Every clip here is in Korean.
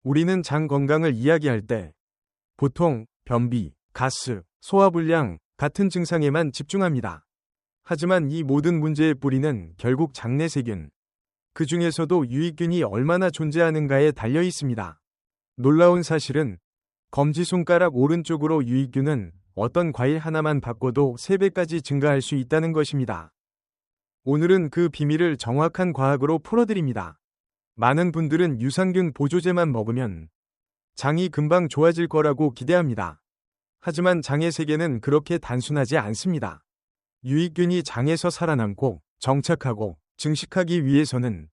우리는 장 건강을 이야기할 때 보통 변비, 가스, 소화불량 같은 증상에만 집중합니다. 하지만 이 모든 문제의 뿌리는 결국 장내세균, 그 중에서도 유익균이 얼마나 존재하는가에 달려 있습니다. 놀라운 사실은 검지손가락 오른쪽으로 유익균은 어떤 과일 하나만 바꿔도 3배까지 증가할 수 있다는 것입니다. 오늘은 그 비밀을 정확한 과학으로 풀어드립니다. 많은 분들은 유산균 보조제만 먹으면 장이 금방 좋아질 거라고 기대합니다. 하지만 장의 세계는 그렇게 단순하지 않습니다. 유익균이 장에서 살아남고 정착하고 증식하기 위해서는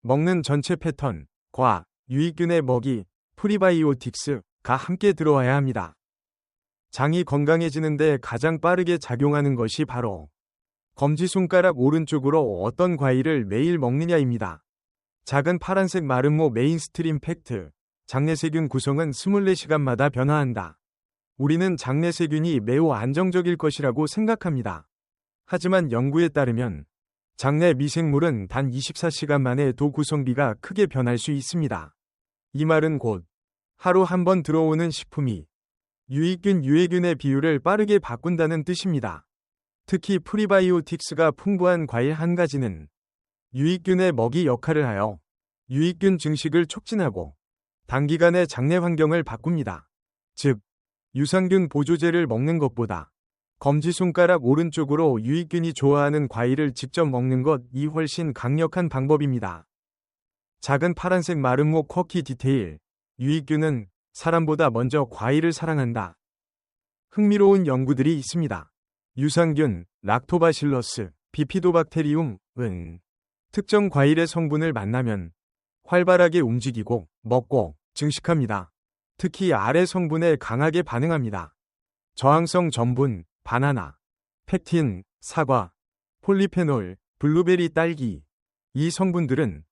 먹는 전체 패턴, 과 유익균의 먹이, 프리바이오틱스가 함께 들어와야 합니다. 장이 건강해지는데 가장 빠르게 작용하는 것이 바로 검지손가락 오른쪽으로 어떤 과일을 매일 먹느냐입니다. 작은 파란색 마름모 메인스트림 팩트. 장내세균 구성은 24시간마다 변화한다. 우리는 장내세균이 매우 안정적일 것이라고 생각합니다. 하지만 연구에 따르면 장내 미생물은 단 24시간 만에 도 구성비가 크게 변할 수 있습니다. 이 말은 곧 하루 한 번 들어오는 식품이 유익균, 유해균의 비율을 빠르게 바꾼다는 뜻입니다. 특히 프리바이오틱스가 풍부한 과일 한 가지는 유익균의 먹이 역할을 하여 유익균 증식을 촉진하고 단기간에 장내 환경을 바꿉니다. 즉, 유산균 보조제를 먹는 것보다 검지손가락 오른쪽으로 유익균이 좋아하는 과일을 직접 먹는 것이 훨씬 강력한 방법입니다. 작은 파란색 마름모 쿼키 디테일. 유익균은 사람보다 먼저 과일을 사랑한다. 흥미로운 연구들이 있습니다. 유산균, 락토바실러스, 비피도박테리움은 특정 과일의 성분을 만나면 활발하게 움직이고 먹고 증식합니다. 특히 아래 성분에 강하게 반응합니다. 저항성 전분, 바나나, 펙틴, 사과, 폴리페놀, 블루베리, 딸기. 이 성분들은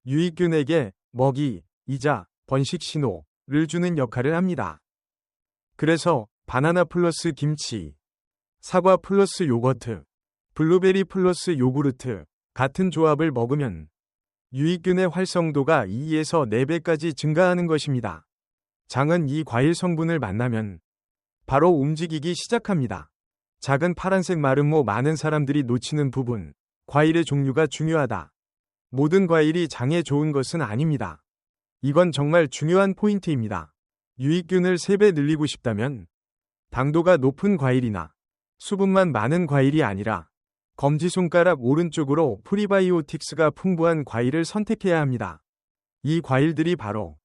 유익균에게 먹이이자 번식 신호를 주는 역할을 합니다. 그래서 바나나 플러스 김치, 사과 플러스 요거트, 블루베리 플러스 요구르트 같은 조합을 먹으면 유익균의 활성도가 2에서 4배까지 증가하는 것입니다. 장은 이 과일 성분을 만나면 바로 움직이기 시작합니다. 작은 파란색 마름모. 많은 사람들이 놓치는 부분. 과일의 종류가 중요하다. 모든 과일이 장에 좋은 것은 아닙니다. 이건 정말 중요한 포인트입니다. 유익균을 3배 늘리고 싶다면 당도가 높은 과일이나 수분만 많은 과일이 아니라 검지손가락 오른쪽으로 프리바이오틱스가 풍부한 과일을 선택해야 합니다. 이 과일들이 바로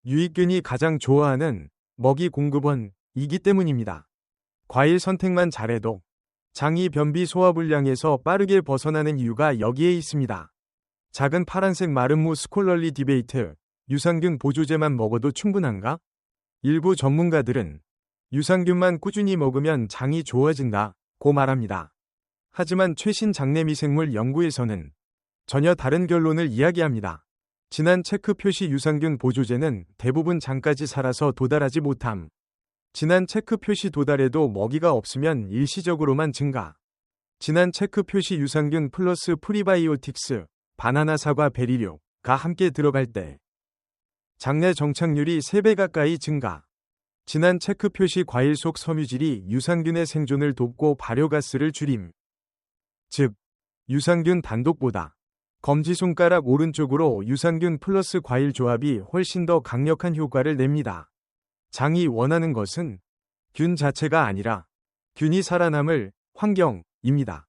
유익균이 가장 좋아하는 먹이 공급원이기 때문입니다. 과일 선택만 잘해도 장이 변비 소화불량에서 빠르게 벗어나는 이유가 여기에 있습니다. 작은 파란색 마름모 스콜럴리 디베이트. 유산균 보조제만 먹어도 충분한가? 일부 전문가들은 유산균만 꾸준히 먹으면 장이 좋아진다고 말합니다. 하지만 최신 장내미생물 연구에서는 전혀 다른 결론을 이야기합니다. 진한 체크 표시 유산균 보조제는 대부분 장까지 살아서 도달하지 못함. 진한 체크 표시 도달해도 먹이가 없으면 일시적으로만 증가. 진한 체크 표시 유산균 플러스 프리바이오틱스, 바나나, 사과, 베리류가 함께 들어갈 때 장내 정착률이 3배 가까이 증가. 진한 체크 표시 과일 속 섬유질이 유산균의 생존을 돕고 발효가스를 줄임. 즉, 유산균 단독보다 검지손가락 오른쪽으로 유산균 플러스 과일 조합이 훨씬 더 강력한 효과를 냅니다. 장이 원하는 것은 균 자체가 아니라 균이 살아남을 환경입니다.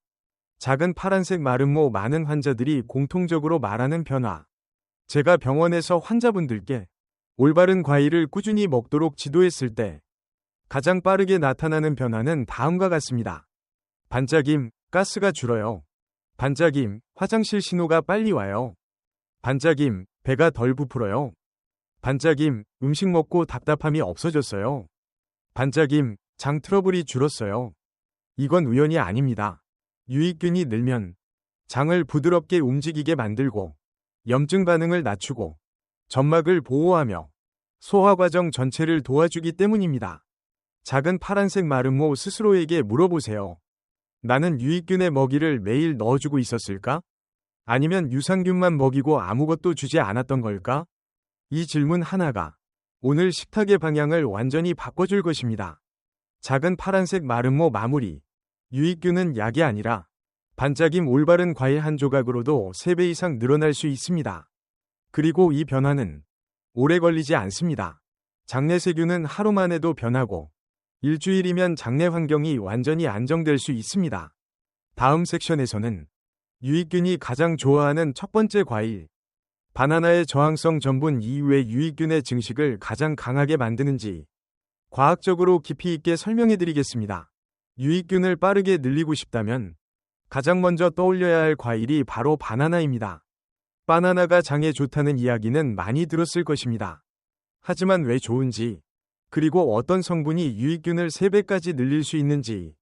작은 파란색 마름모. 많은 환자들이 공통적으로 말하는 변화. 제가 병원에서 환자분들께 올바른 과일을 꾸준히 먹도록 지도했을 때 가장 빠르게 나타나는 변화는 다음과 같습니다. 반짝임, 가스가 줄어요. 반짝임, 화장실 신호가 빨리 와요. 반짝임, 배가 덜 부풀어요. 반짝임, 음식 먹고 답답함이 없어졌어요. 반짝임, 장 트러블이 줄었어요. 이건 우연이 아닙니다. 유익균이 늘면 장을 부드럽게 움직이게 만들고 염증 반응을 낮추고 점막을 보호하며 소화 과정 전체를 도와주기 때문입니다. 작은 파란색 마름모. 스스로에게 물어보세요. 나는 유익균의 먹이를 매일 넣어주고 있었을까? 아니면 유산균만 먹이고 아무것도 주지 않았던 걸까? 이 질문 하나가 오늘 식탁의 방향을 완전히 바꿔줄 것입니다. 작은 파란색 마름모 마무리. 유익균은 약이 아니라 반짝임 올바른 과일 한 조각으로도 3배 이상 늘어날 수 있습니다. 그리고 이 변화는 오래 걸리지 않습니다. 장내 세균은 하루만 해도 변하고 일주일이면 장내 환경이 완전히 안정될 수 있습니다. 다음 섹션에서는 유익균이 가장 좋아하는 첫 번째 과일, 바나나의 저항성 전분 이후에 유익균의 증식을 가장 강하게 만드는지 과학적으로 깊이 있게 설명해 드리겠습니다. 유익균을 빠르게 늘리고 싶다면 가장 먼저 떠올려야 할 과일이 바로 바나나입니다. 바나나가 장에 좋다는 이야기는 많이 들었을 것입니다. 하지만 왜 좋은지, 그리고 어떤 성분이 유익균을 3배까지 늘릴 수 있는지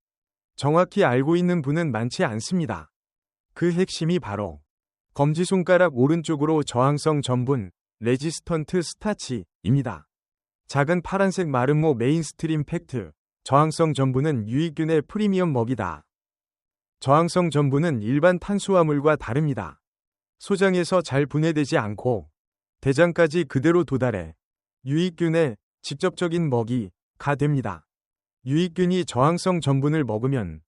정확히 알고 있는 분은 많지 않습니다. 그 핵심이 바로 검지손가락 오른쪽으로 저항성 전분, 레지스턴트 스타치입니다. 작은 파란색 마름모 메인스트림 팩트. 저항성 전분은 유익균의 프리미엄 먹이다. 저항성 전분은 일반 탄수화물과 다릅니다. 소장에서 잘 분해되지 않고 대장까지 그대로 도달해 유익균의 직접적인 먹이가 됩니다. 유익균이 저항성 전분을 먹으면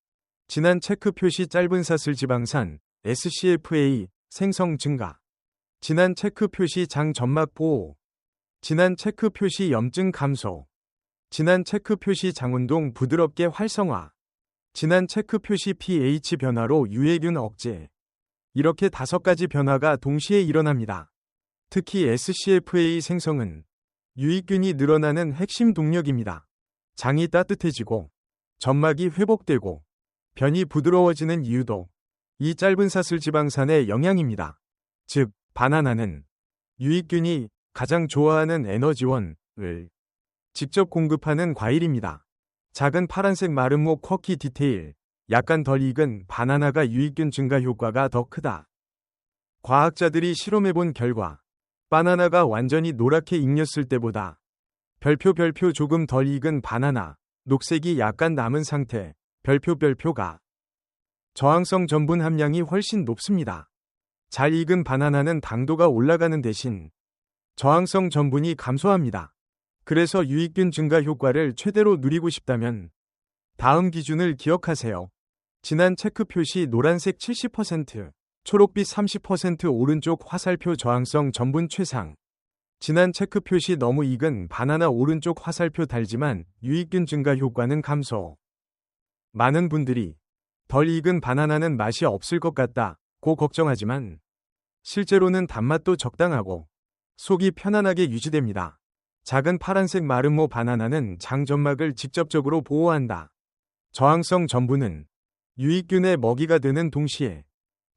진한 체크 표시 짧은 사슬지방산 SCFA 생성 증가, 진한 체크 표시 장 점막 보호, 진한 체크 표시 염증 감소, 진한 체크 표시 장운동 부드럽게 활성화, 진한 체크 표시 pH 변화로 유해균 억제. 이렇게 5가지 변화가 동시에 일어납니다. 특히 SCFA 생성은 유익균이 늘어나는 핵심 동력입니다. 장이 따뜻해지고 점막이 회복되고 변이 부드러워지는 이유도 이 짧은 사슬지방산의 영향입니다. 즉, 바나나는 유익균이 가장 좋아하는 에너지원을 직접 공급하는 과일입니다. 작은 파란색 마름모 쿼키 디테일. 약간 덜 익은 바나나가 유익균 증가 효과가 더 크다. 과학자들이 실험해본 결과 바나나가 완전히 노랗게 익렸을 때보다 별표 조금 덜 익은 바나나, 녹색이 약간 남은 상태, 별표가 저항성 전분 함량이 훨씬 높습니다. 잘 익은 바나나는 당도가 올라가는 대신 저항성 전분이 감소합니다. 그래서 유익균 증가 효과를 최대로 누리고 싶다면 다음 기준을 기억하세요. 진한 체크 표시 노란색 70%, 초록빛 30% 오른쪽 화살표 저항성 전분 최상. 진한 체크 표시 너무 익은 바나나 오른쪽 화살표 달지만 유익균 증가 효과는 감소. 많은 분들이 덜 익은 바나나는 맛이 없을 것 같다고 걱정하지만 실제로는 단맛도 적당하고 속이 편안하게 유지됩니다. 작은 파란색 마름모 바나나는 장 점막을 직접적으로 보호한다. 저항성 전분은 유익균의 먹이가 되는 동시에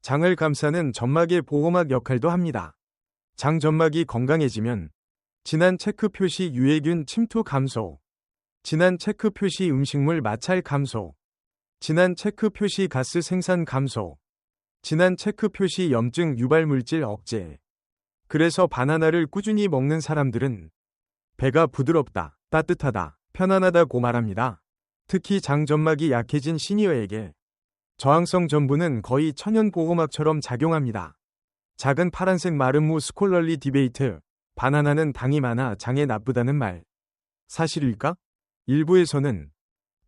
장을 감싸는 점막의 보호막 역할도 합니다. 장 점막이 건강해지면 진한 체크 표시 유해균 침투 감소, 진한 체크 표시 음식물 마찰 감소, 진한 체크 표시 가스 생산 감소, 진한 체크 표시 염증 유발 물질 억제. 그래서 바나나를 꾸준히 먹는 사람들은 배가 부드럽다, 따뜻하다, 편안하다고 말합니다. 특히 장 점막이 약해진 시니어에게 저항성 전분은 거의 천연 보호막처럼 작용합니다. 작은 파란색 마름모 스콜럴리 디베이트. 바나나는 당이 많아 장에 나쁘다는 말 사실일까? 일부에서는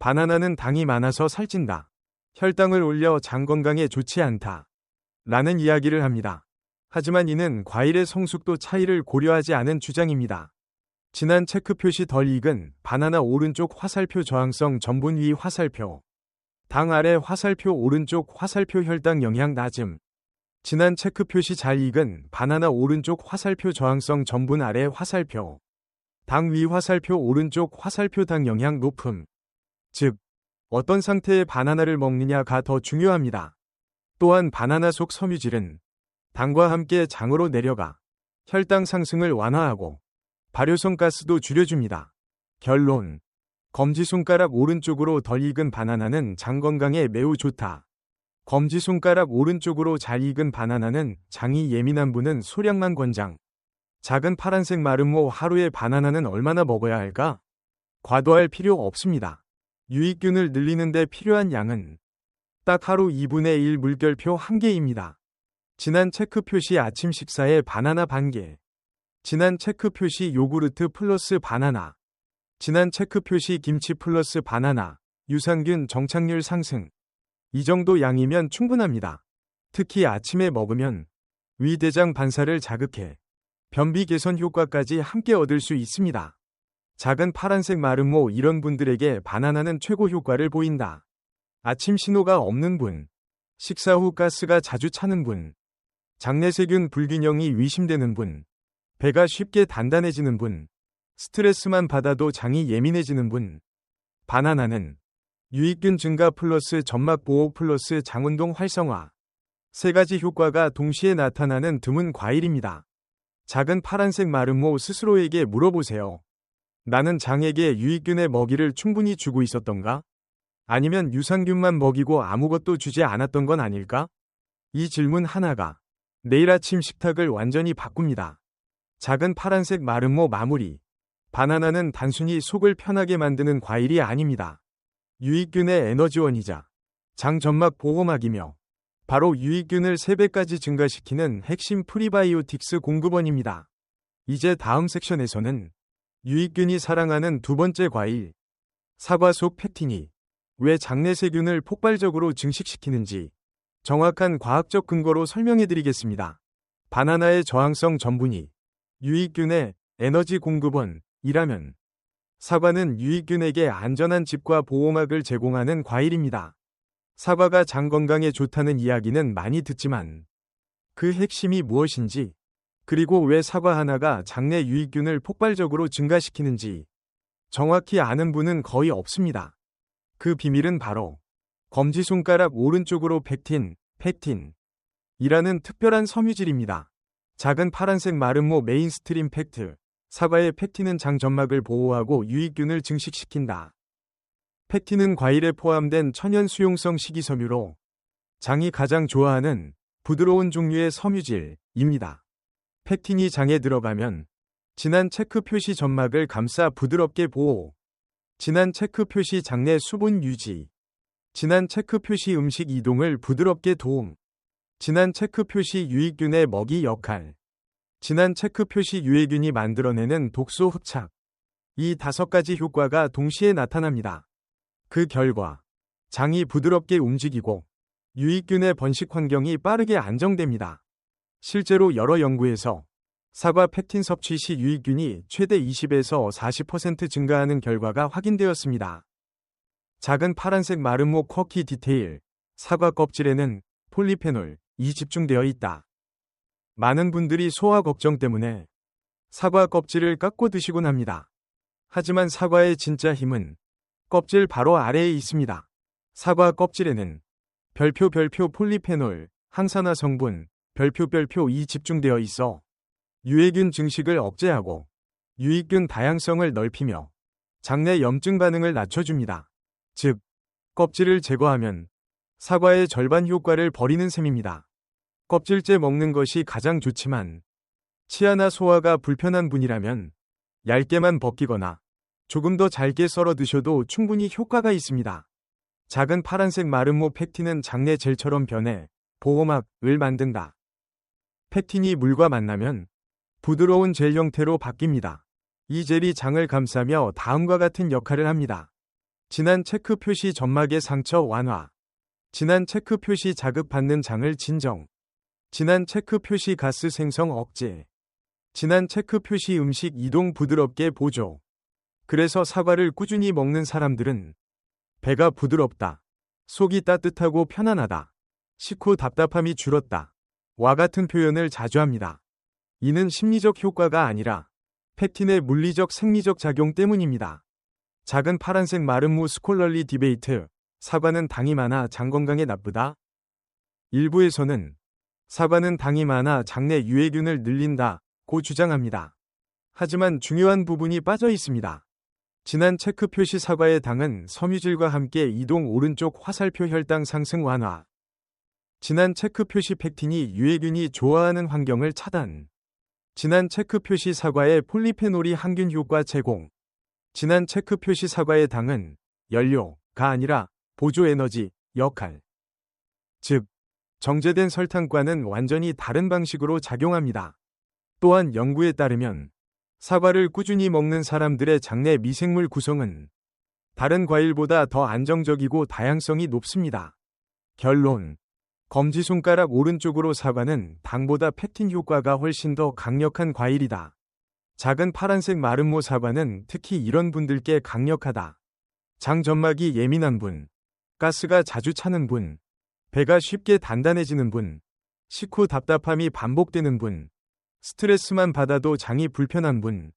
바나나는 당이 많아서 살찐다, 혈당을 올려 장 건강에 좋지 않다 라는 이야기를 합니다. 하지만 이는 과일의 성숙도 차이를 고려하지 않은 주장입니다. 진한 체크 표시 덜 익은 바나나 오른쪽 화살표 저항성 전분 위 화살표, 당 아래 화살표 오른쪽 화살표 혈당 영향 낮음. 진한 체크 표시 잘 익은 바나나 오른쪽 화살표 저항성 전분 아래 화살표, 당 위 화살표 오른쪽 화살표 당 영향 높음. 즉, 어떤 상태의 바나나를 먹느냐가 더 중요합니다. 또한 바나나 속 섬유질은 당과 함께 장으로 내려가 혈당 상승을 완화하고 발효성 가스도 줄여줍니다. 결론. 검지손가락 오른쪽으로 덜 익은 바나나는 장 건강에 매우 좋다. 검지손가락 오른쪽으로 잘 익은 바나나는 장이 예민한 분은 소량만 권장. 작은 파란색 마름모 하루에 바나나는 얼마나 먹어야 할까? 과도할 필요 없습니다. 유익균을 늘리는 데 필요한 양은 딱 하루 2분의 1 물결표 1개입니다. 진한 체크 표시 아침 식사에 바나나 반 개. 진한 체크 표시 요구르트 플러스 바나나. 진한 체크 표시 김치 플러스 바나나. 유산균 정착률 상승. 이 정도 양이면 충분합니다. 특히 아침에 먹으면 위대장 반사를 자극해 변비 개선 효과까지 함께 얻을 수 있습니다. 작은 파란색 마름모 이런 분들에게 바나나는 최고 효과를 보인다. 아침 신호가 없는 분, 식사 후 가스가 자주 차는 분, 장내세균 불균형이 의심되는 분, 배가 쉽게 단단해지는 분, 스트레스만 받아도 장이 예민해지는 분. 바나나는 유익균 증가 플러스 점막 보호 플러스 장운동 활성화. 세 가지 효과가 동시에 나타나는 드문 과일입니다. 작은 파란색 마름모 스스로에게 물어보세요. 나는 장에게 유익균의 먹이를 충분히 주고 있었던가? 아니면 유산균만 먹이고 아무것도 주지 않았던 건 아닐까? 이 질문 하나가 내일 아침 식탁을 완전히 바꿉니다. 작은 파란색 마름모 마무리. 바나나는 단순히 속을 편하게 만드는 과일이 아닙니다. 유익균의 에너지원이자 장 점막 보호막이며 바로 유익균을 3배까지 증가시키는 핵심 프리바이오틱스 공급원입니다. 이제 다음 섹션에서는 유익균이 사랑하는 두 번째 과일, 사과 속 펙틴이 왜 장내세균을 폭발적으로 증식시키는지 정확한 과학적 근거로 설명해드리겠습니다. 바나나의 저항성 전분이 유익균의 에너지 공급원이라면 사과는 유익균에게 안전한 집과 보호막을 제공하는 과일입니다. 사과가 장 건강에 좋다는 이야기는 많이 듣지만 그 핵심이 무엇인지, 그리고 왜 사과 하나가 장내 유익균을 폭발적으로 증가시키는지 정확히 아는 분은 거의 없습니다. 그 비밀은 바로 검지손가락 오른쪽으로 펙틴이라는 특별한 섬유질입니다. 작은 파란색 마름모 메인스트림 팩트. 사과의 펙틴은 장 점막을 보호하고 유익균을 증식시킨다. 펙틴은 과일에 포함된 천연 수용성 식이섬유로 장이 가장 좋아하는 부드러운 종류의 섬유질입니다. 펙틴이 장에 들어가면 진한 체크 표시 점막을 감싸 부드럽게 보호, 진한 체크 표시 장내 수분 유지, 진한 체크 표시 음식 이동을 부드럽게 도움, 진한 체크 표시 유익균의 먹이 역할, 진한 체크 표시 유해균이 만들어내는 독소 흡착. 이 5가지 효과가 동시에 나타납니다. 그 결과 장이 부드럽게 움직이고 유익균의 번식 환경이 빠르게 안정됩니다. 실제로 여러 연구에서 사과 펙틴 섭취 시 유익균이 최대 20에서 40% 증가하는 결과가 확인되었습니다. 작은 파란색 마름모 쿼키 디테일. 사과 껍질에는 폴리페놀이 집중되어 있다. 많은 분들이 소화 걱정 때문에 사과 껍질을 깎고 드시곤 합니다. 하지만 사과의 진짜 힘은 껍질 바로 아래에 있습니다. 사과 껍질에는 별표 폴리페놀, 항산화 성분, 별표이 집중되어 있어 유해균 증식을 억제하고 유익균 다양성을 넓히며 장내 염증 반응을 낮춰줍니다. 즉, 껍질을 제거하면 사과의 절반 효과를 버리는 셈입니다. 껍질째 먹는 것이 가장 좋지만 치아나 소화가 불편한 분이라면 얇게만 벗기거나 조금 더 잘게 썰어 드셔도 충분히 효과가 있습니다. 작은 파란색 마름모 펙틴은 장내 젤처럼 변해 보호막을 만든다. 펙틴이 물과 만나면 부드러운 젤 형태로 바뀝니다. 이 젤이 장을 감싸며 다음과 같은 역할을 합니다. 진한 체크 표시 점막의 상처 완화, 진한 체크 표시 자극받는 장을 진정, 진한 체크 표시 가스 생성 억제, 진한 체크 표시 음식 이동 부드럽게 보조. 그래서 사과를 꾸준히 먹는 사람들은 배가 부드럽다, 속이 따뜻하고 편안하다, 식후 답답함이 줄었다 와 같은 표현을 자주 합니다. 이는 심리적 효과가 아니라 펙틴의 물리적 생리적 작용 때문입니다. 작은 파란색 마름모 스콜러리 디베이트. 사과는 당이 많아 장 건강에 나쁘다? 일부에서는 사과는 당이 많아 장내 유해균을 늘린다고 주장합니다. 하지만 중요한 부분이 빠져 있습니다. 진한 체크 표시 사과의 당은 섬유질과 함께 이동 오른쪽 화살표 혈당 상승 완화. 진한 체크 표시 펙틴이 유해균이 좋아하는 환경을 차단. 진한 체크 표시 사과의 폴리페놀이 항균 효과 제공. 진한 체크 표시 사과의 당은 연료가 아니라 보조 에너지 역할. 즉, 정제된 설탕과는 완전히 다른 방식으로 작용합니다. 또한 연구에 따르면 사과를 꾸준히 먹는 사람들의 장내 미생물 구성은 다른 과일보다 더 안정적이고 다양성이 높습니다. 결론. 검지손가락 오른쪽으로 사과는 당보다 펙틴 효과가 훨씬 더 강력한 과일이다. 작은 파란색 마름모 사과는 특히 이런 분들께 강력하다. 장 점막이 예민한 분, 가스가 자주 차는 분, 배가 쉽게 단단해지는 분, 식후 답답함이 반복되는 분, 스트레스만 받아도 장이 불편한 분,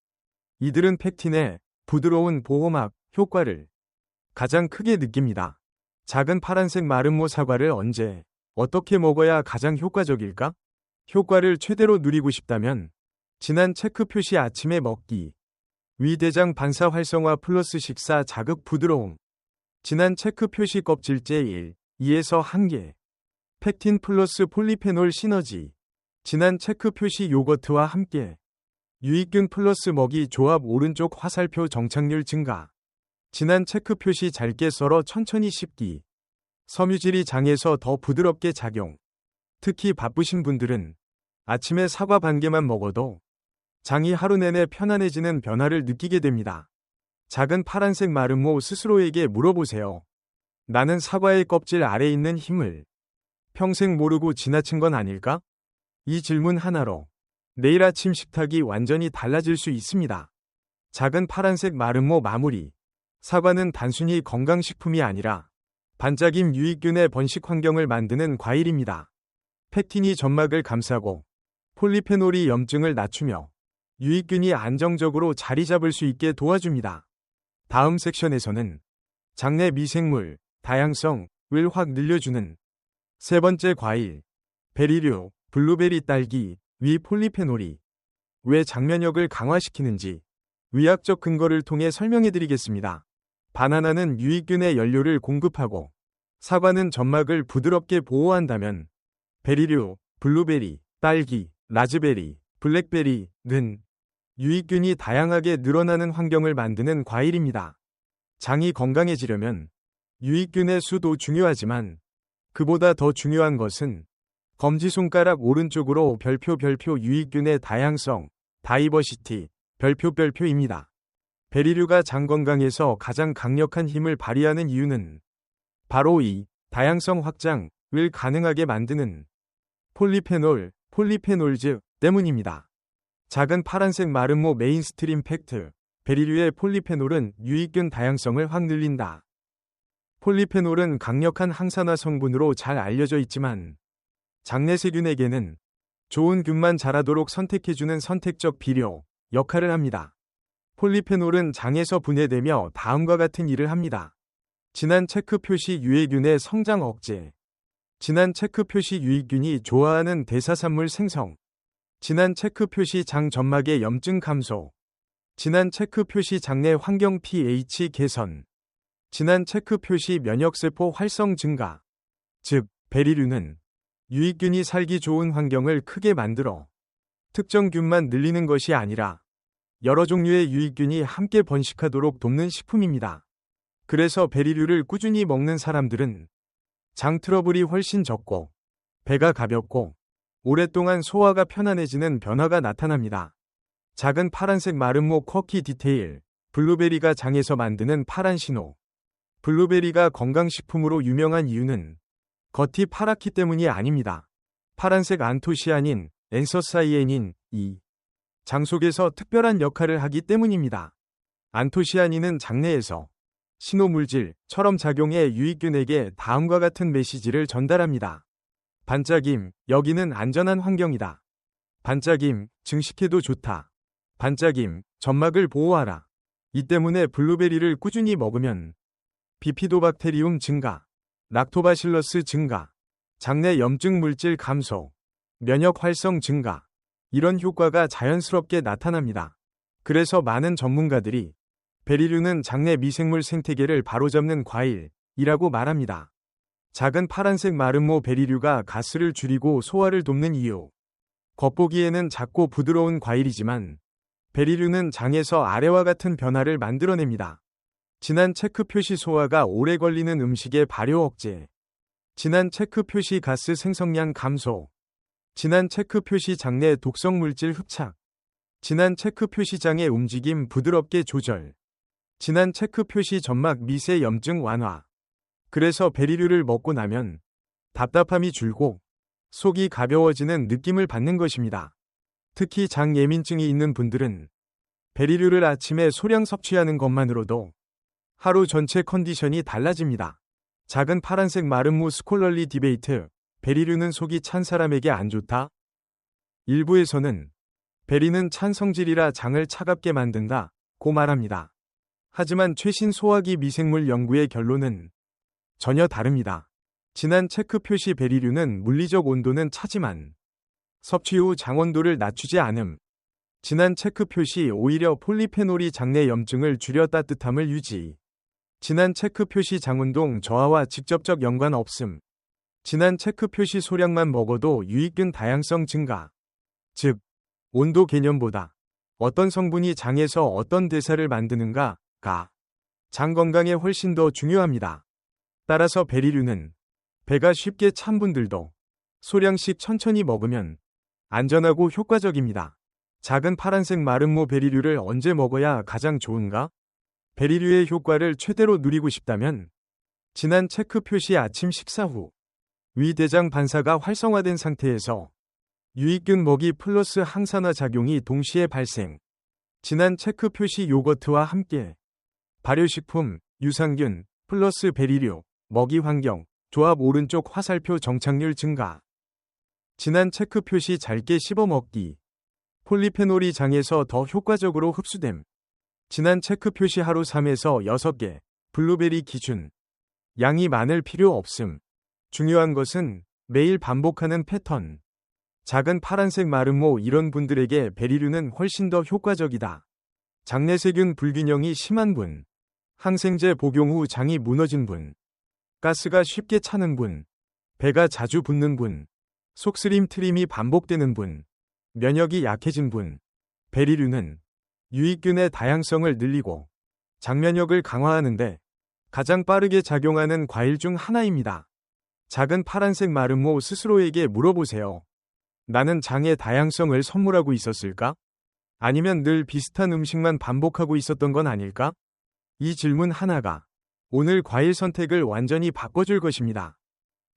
이들은 펙틴의 부드러운 보호막 효과를 가장 크게 느낍니다. 작은 파란색 마름모 사과를 언제, 어떻게 먹어야 가장 효과적일까? 효과를 최대로 누리고 싶다면 진한 체크 표시 아침에 먹기, 위대장 반사 활성화 플러스 식사 자극 부드러움, 진한 체크 표시 껍질째 1, 2에서 1개, 펙틴 플러스 폴리페놀 시너지, 진한 체크 표시 요거트와 함께, 유익균 플러스 먹이 조합 오른쪽 화살표 정착률 증가, 진한 체크 표시 잘게 썰어 천천히 씹기, 섬유질이 장에서 더 부드럽게 작용. 특히 바쁘신 분들은 아침에 사과 반 개만 먹어도 장이 하루 내내 편안해지는 변화를 느끼게 됩니다. 작은 파란색 마름모 스스로에게 물어보세요. 나는 사과의 껍질 아래 있는 힘을 평생 모르고 지나친 건 아닐까? 이 질문 하나로 내일 아침 식탁이 완전히 달라질 수 있습니다. 작은 파란색 마름모 마무리. 사과는 단순히 건강식품이 아니라 반짝임 유익균의 번식 환경을 만드는 과일입니다. 펙틴이 점막을 감싸고 폴리페놀이 염증을 낮추며 유익균이 안정적으로 자리 잡을 수 있게 도와줍니다. 다음 섹션에서는 장내 미생물, 다양성을 확 늘려주는 세 번째 과일, 베리류, 블루베리 딸기, 위 폴리페놀이 왜 장면역을 강화시키는지 의학적 근거를 통해 설명해드리겠습니다. 바나나는 유익균의 연료를 공급하고 사과는 점막을 부드럽게 보호한다면 베리류, 블루베리, 딸기, 라즈베리, 블랙베리는 유익균이 다양하게 늘어나는 환경을 만드는 과일입니다. 장이 건강해지려면 유익균의 수도 중요하지만 그보다 더 중요한 것은 검지손가락 오른쪽으로 별표 유익균의 다양성, 다이버시티, 별표입니다. 베리류가 장 건강에서 가장 강력한 힘을 발휘하는 이유는 바로 이 다양성 확장을 가능하게 만드는 폴리페놀즈 때문입니다. 작은 파란색 마름모 메인스트림 팩트. 베리류의 폴리페놀은 유익균 다양성을 확 늘린다. 폴리페놀은 강력한 항산화 성분으로 잘 알려져 있지만 장내 세균에게는 좋은 균만 자라도록 선택해주는 선택적 비료 역할을 합니다. 폴리페놀은 장에서 분해되며 다음과 같은 일을 합니다. 진한 체크 표시 유해균의 성장 억제, 진한 체크 표시 유익균이 좋아하는 대사산물 생성, 진한 체크 표시 장 점막의 염증 감소, 진한 체크 표시 장내 환경 pH 개선, 진한 체크 표시 면역세포 활성 증가. 즉, 베리류는 유익균이 살기 좋은 환경을 크게 만들어 특정 균만 늘리는 것이 아니라 여러 종류의 유익균이 함께 번식하도록 돕는 식품입니다. 그래서 베리류를 꾸준히 먹는 사람들은 장 트러블이 훨씬 적고 배가 가볍고 오랫동안 소화가 편안해지는 변화가 나타납니다. 작은 파란색 마름모 쿼키 디테일. 블루베리가 장에서 만드는 파란 신호. 블루베리가 건강식품으로 유명한 이유는 겉이 파랗기 때문이 아닙니다. 파란색 안토시아닌, 엔서사이에닌, 장 속에서 특별한 역할을 하기 때문입니다. 안토시아닌은 장내에서 신호물질처럼 작용해 유익균에게 다음과 같은 메시지를 전달합니다. 반짝임, 여기는 안전한 환경이다. 반짝임, 증식해도 좋다. 반짝임, 점막을 보호하라. 이 때문에 블루베리를 꾸준히 먹으면 비피도박테리움 증가, 락토바실러스 증가, 장내 염증 물질 감소, 면역 활성 증가, 이런 효과가 자연스럽게 나타납니다. 그래서 많은 전문가들이 베리류는 장내 미생물 생태계를 바로잡는 과일이라고 말합니다. 작은 파란색 마름모 베리류가 가스를 줄이고 소화를 돕는 이유. 겉보기에는 작고 부드러운 과일이지만 베리류는 장에서 아래와 같은 변화를 만들어냅니다. 진한 체크 표시 소화가 오래 걸리는 음식의 발효 억제, 진한 체크 표시 가스 생성량 감소, 진한 체크 표시 장내 독성 물질 흡착. 진한 체크 표시 장의 움직임 부드럽게 조절. 진한 체크 표시 점막 미세 염증 완화. 그래서 베리류를 먹고 나면 답답함이 줄고 속이 가벼워지는 느낌을 받는 것입니다. 특히 장 예민증이 있는 분들은 베리류를 아침에 소량 섭취하는 것만으로도 하루 전체 컨디션이 달라집니다. 작은 파란색 마름모 스콜럴리 디베이트. 베리류는 속이 찬 사람에게 안 좋다? 일부에서는 베리는 찬 성질이라 장을 차갑게 만든다 고 말합니다. 하지만 최신 소화기 미생물 연구의 결론은 전혀 다릅니다. 진한 체크 표시 베리류는 물리적 온도는 차지만 섭취 후 장 온도를 낮추지 않음. 진한 체크 표시 오히려 폴리페놀이 장내 염증을 줄여 따뜻함을 유지. 진한 체크 표시 장운동 저하와 직접적 연관 없음. 진한 체크 표시 소량만 먹어도 유익균 다양성 증가. 즉, 온도 개념보다 어떤 성분이 장에서 어떤 대사를 만드는가가 장 건강에 훨씬 더 중요합니다. 따라서 베리류는 배가 쉽게 찬 분들도 소량씩 천천히 먹으면 안전하고 효과적입니다. 작은 파란색 마름모 베리류를 언제 먹어야 가장 좋은가? 베리류의 효과를 최대로 누리고 싶다면 진한 체크 표시 아침 식사 후 위대장 반사가 활성화된 상태에서 유익균 먹이 플러스 항산화 작용이 동시에 발생. 진한 체크 표시 요거트와 함께 발효식품, 유산균, 플러스 베리류, 먹이 환경, 조합 오른쪽 화살표 정착률 증가. 진한 체크 표시 잘게 씹어 먹기. 폴리페놀이 장에서 더 효과적으로 흡수됨. 진한 체크 표시 하루 3에서 6개. 블루베리 기준. 양이 많을 필요 없음. 중요한 것은 매일 반복하는 패턴. 작은 파란색 마름모 이런 분들에게 베리류는 훨씬 더 효과적이다. 장내세균 불균형이 심한 분. 항생제 복용 후 장이 무너진 분. 가스가 쉽게 차는 분. 배가 자주 붓는 분. 속쓰림 트림이 반복되는 분. 면역이 약해진 분. 베리류는 유익균의 다양성을 늘리고 장면역을 강화하는데 가장 빠르게 작용하는 과일 중 하나입니다. 작은 파란색 마름모 스스로에게 물어보세요. 나는 장의 다양성을 선물하고 있었을까? 아니면 늘 비슷한 음식만 반복하고 있었던 건 아닐까? 이 질문 하나가 오늘 과일 선택을 완전히 바꿔줄 것입니다.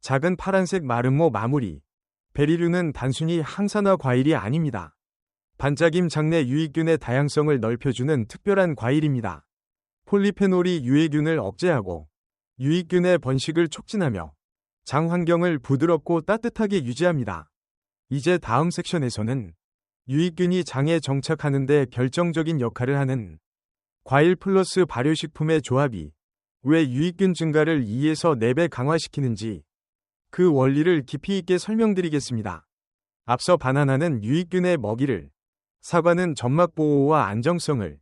작은 파란색 마름모 마무리. 베리류는 단순히 항산화 과일이 아닙니다. 반짝임 장내 유익균의 다양성을 넓혀주는 특별한 과일입니다. 폴리페놀이 유해균을 억제하고 유익균의 번식을 촉진하며 장 환경을 부드럽고 따뜻하게 유지합니다. 이제 다음 섹션에서는 유익균이 장에 정착하는 데 결정적인 역할을 하는 과일 플러스 발효식품의 조합이 왜 유익균 증가를 2에서 4배 강화시키는지 그 원리를 깊이 있게 설명드리겠습니다. 앞서 바나나는 유익균의 먹이를, 사과는 점막 보호와 안정성을,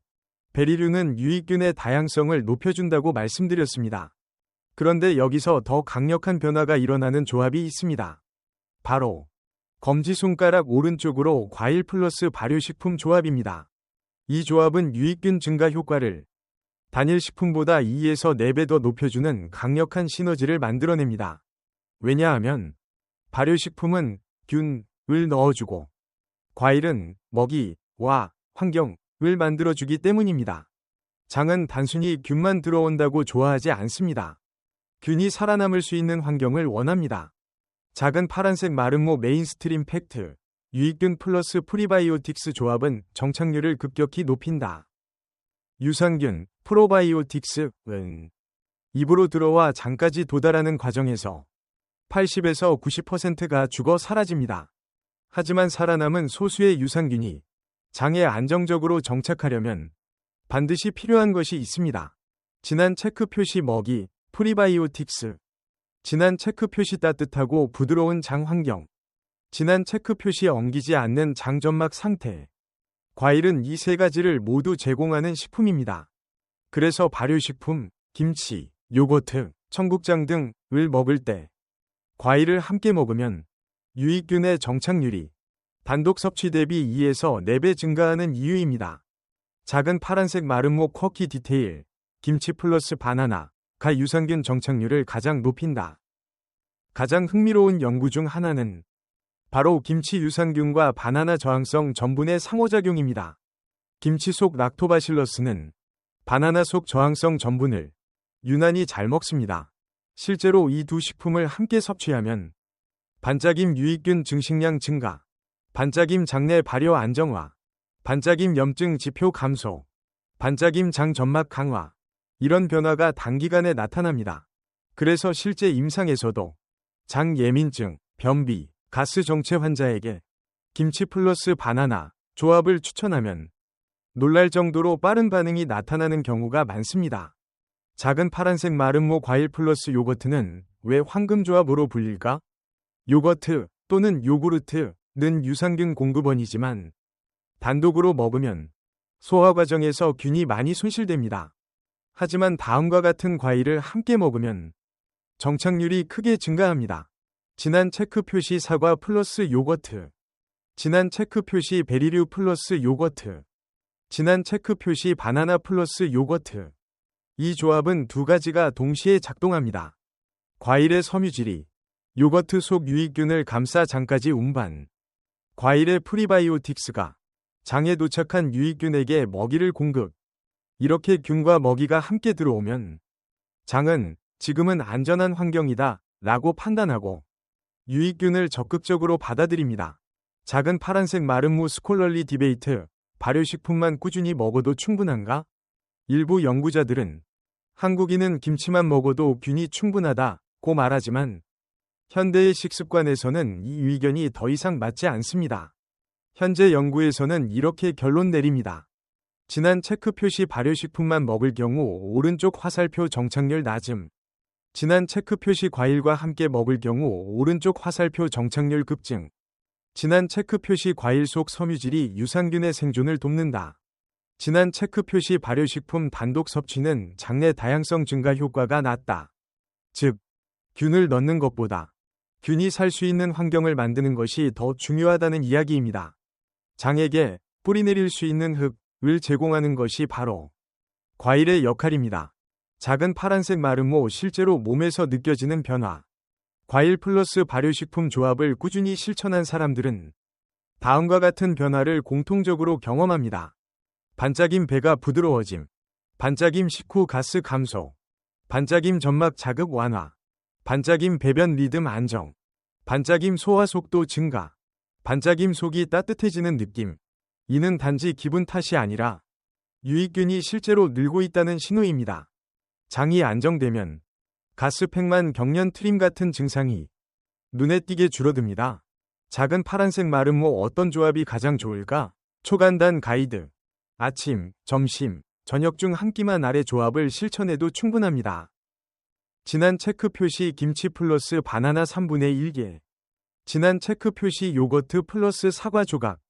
베리류는 유익균의 다양성을 높여준다고 말씀드렸습니다. 그런데 여기서 더 강력한 변화가 일어나는 조합이 있습니다. 바로 검지손가락 오른쪽으로 과일 플러스 발효식품 조합입니다. 이 조합은 유익균 증가 효과를 단일 식품보다 2에서 4배 더 높여주는 강력한 시너지를 만들어냅니다. 왜냐하면 발효식품은 균을 넣어주고 과일은 먹이와 환경을 만들어주기 때문입니다. 장은 단순히 균만 들어온다고 좋아하지 않습니다. 균이 살아남을 수 있는 환경을 원합니다. 작은 파란색 마름모 메인스트림 팩트. 유익균 플러스 프리바이오틱스 조합은 정착률을 급격히 높인다. 유산균, 프로바이오틱스은 입으로 들어와 장까지 도달하는 과정에서 80에서 90%가 죽어 사라집니다. 하지만 살아남은 소수의 유산균이 장에 안정적으로 정착하려면 반드시 필요한 것이 있습니다. 진한 체크 표시 먹이, 프리바이오틱스. 진한 체크 표시 따뜻하고 부드러운 장 환경. 진한 체크 표시 엉기지 않는 장 점막 상태. 과일은 이 세 가지를 모두 제공하는 식품입니다. 그래서 발효식품, 김치, 요거트, 청국장 등을 먹을 때 과일을 함께 먹으면 유익균의 정착률이 단독 섭취 대비 2에서 4배 증가하는 이유입니다. 작은 파란색 마름모 쿼키 디테일. 김치 플러스 바나나가 유산균 정착률을 가장 높인다. 가장 흥미로운 연구 중 하나는 바로 김치 유산균과 바나나 저항성 전분의 상호작용입니다. 김치 속 락토바실러스는 바나나 속 저항성 전분을 유난히 잘 먹습니다. 실제로 이 두 식품을 함께 섭취하면 반짝임 유익균 증식량 증가, 반짝임 장내 발효 안정화, 반짝임 염증 지표 감소, 반짝임 장 점막 강화, 이런 변화가 단기간에 나타납니다. 그래서 실제 임상에서도 장 예민증, 변비, 가스 정체 환자에게 김치 플러스 바나나 조합을 추천하면 놀랄 정도로 빠른 반응이 나타나는 경우가 많습니다. 작은 파란색 마름모 과일 플러스 요거트는 왜 황금조합으로 불릴까? 요거트 또는 요구르트는 유산균 공급원이지만 단독으로 먹으면 소화 과정에서 균이 많이 손실됩니다. 하지만 다음과 같은 과일을 함께 먹으면 정착률이 크게 증가합니다. 진한 체크 표시 사과 플러스 요거트, 진한 체크 표시 베리류 플러스 요거트, 진한 체크 표시 바나나 플러스 요거트. 이 조합은 두 가지가 동시에 작동합니다. 과일의 섬유질이 요거트 속 유익균을 감싸 장까지 운반. 과일의 프리바이오틱스가 장에 도착한 유익균에게 먹이를 공급. 이렇게 균과 먹이가 함께 들어오면 장은 지금은 안전한 환경이다 라고 판단하고 유익균을 적극적으로 받아들입니다. 작은 파란색 마름모 스콜럴리 디베이트, 발효식품만 꾸준히 먹어도 충분한가? 일부 연구자들은 한국인은 김치만 먹어도 균이 충분하다고 말하지만 현대의 식습관에서는 이 의견이 더 이상 맞지 않습니다. 현재 연구에서는 이렇게 결론 내립니다. 진한 체크 표시 발효식품만 먹을 경우 오른쪽 화살표 정착률 낮음. 진한 체크 표시 과일과 함께 먹을 경우 오른쪽 화살표 정착률 급증. 진한 체크 표시 과일 속 섬유질이 유산균의 생존을 돕는다. 진한 체크 표시 발효식품 단독 섭취는 장내 다양성 증가 효과가 낮다. 즉, 균을 넣는 것보다 균이 살 수 있는 환경을 만드는 것이 더 중요하다는 이야기입니다. 장에게 뿌리내릴 수 있는 흙을 제공하는 것이 바로 과일의 역할입니다. 작은 파란색 마름모 실제로 몸에서 느껴지는 변화. 과일 플러스 발효식품 조합을 꾸준히 실천한 사람들은 다음과 같은 변화를 공통적으로 경험합니다. 반짝임 배가 부드러워짐, 반짝임 식후 가스 감소, 반짝임 점막 자극 완화, 반짝임 배변 리듬 안정, 반짝임 소화 속도 증가, 반짝임 속이 따뜻해지는 느낌. 이는 단지 기분 탓이 아니라 유익균이 실제로 늘고 있다는 신호입니다. 장이 안정되면 가스팩만 경련 트림 같은 증상이 눈에 띄게 줄어듭니다. 작은 파란색 마름모 어떤 조합이 가장 좋을까? 초간단 가이드. 아침, 점심, 저녁 중 한 끼만 아래 조합을 실천해도 충분합니다. 진한 체크 표시 김치 플러스 바나나 3분의 1개. 진한 체크 표시 요거트 플러스 사과 조각.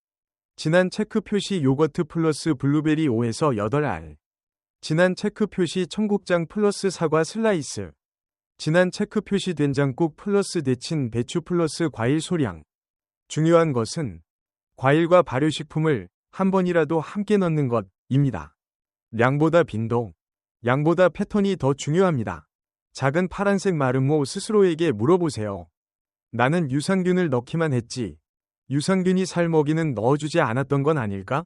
진한 체크 표시 요거트 플러스 블루베리 5에서 8알. 진한 체크 표시 청국장 플러스 사과 슬라이스. 진한 체크 표시 된장국 플러스 데친 배추 플러스 과일 소량. 중요한 것은 과일과 발효식품을 한 번이라도 함께 넣는 것입니다. 양보다 빈도, 양보다 패턴이 더 중요합니다. 작은 파란색 마름모 스스로에게 물어보세요. 나는 유산균을 넣기만 했지. 유산균이 살 먹이는 넣어주지 않았던 건 아닐까?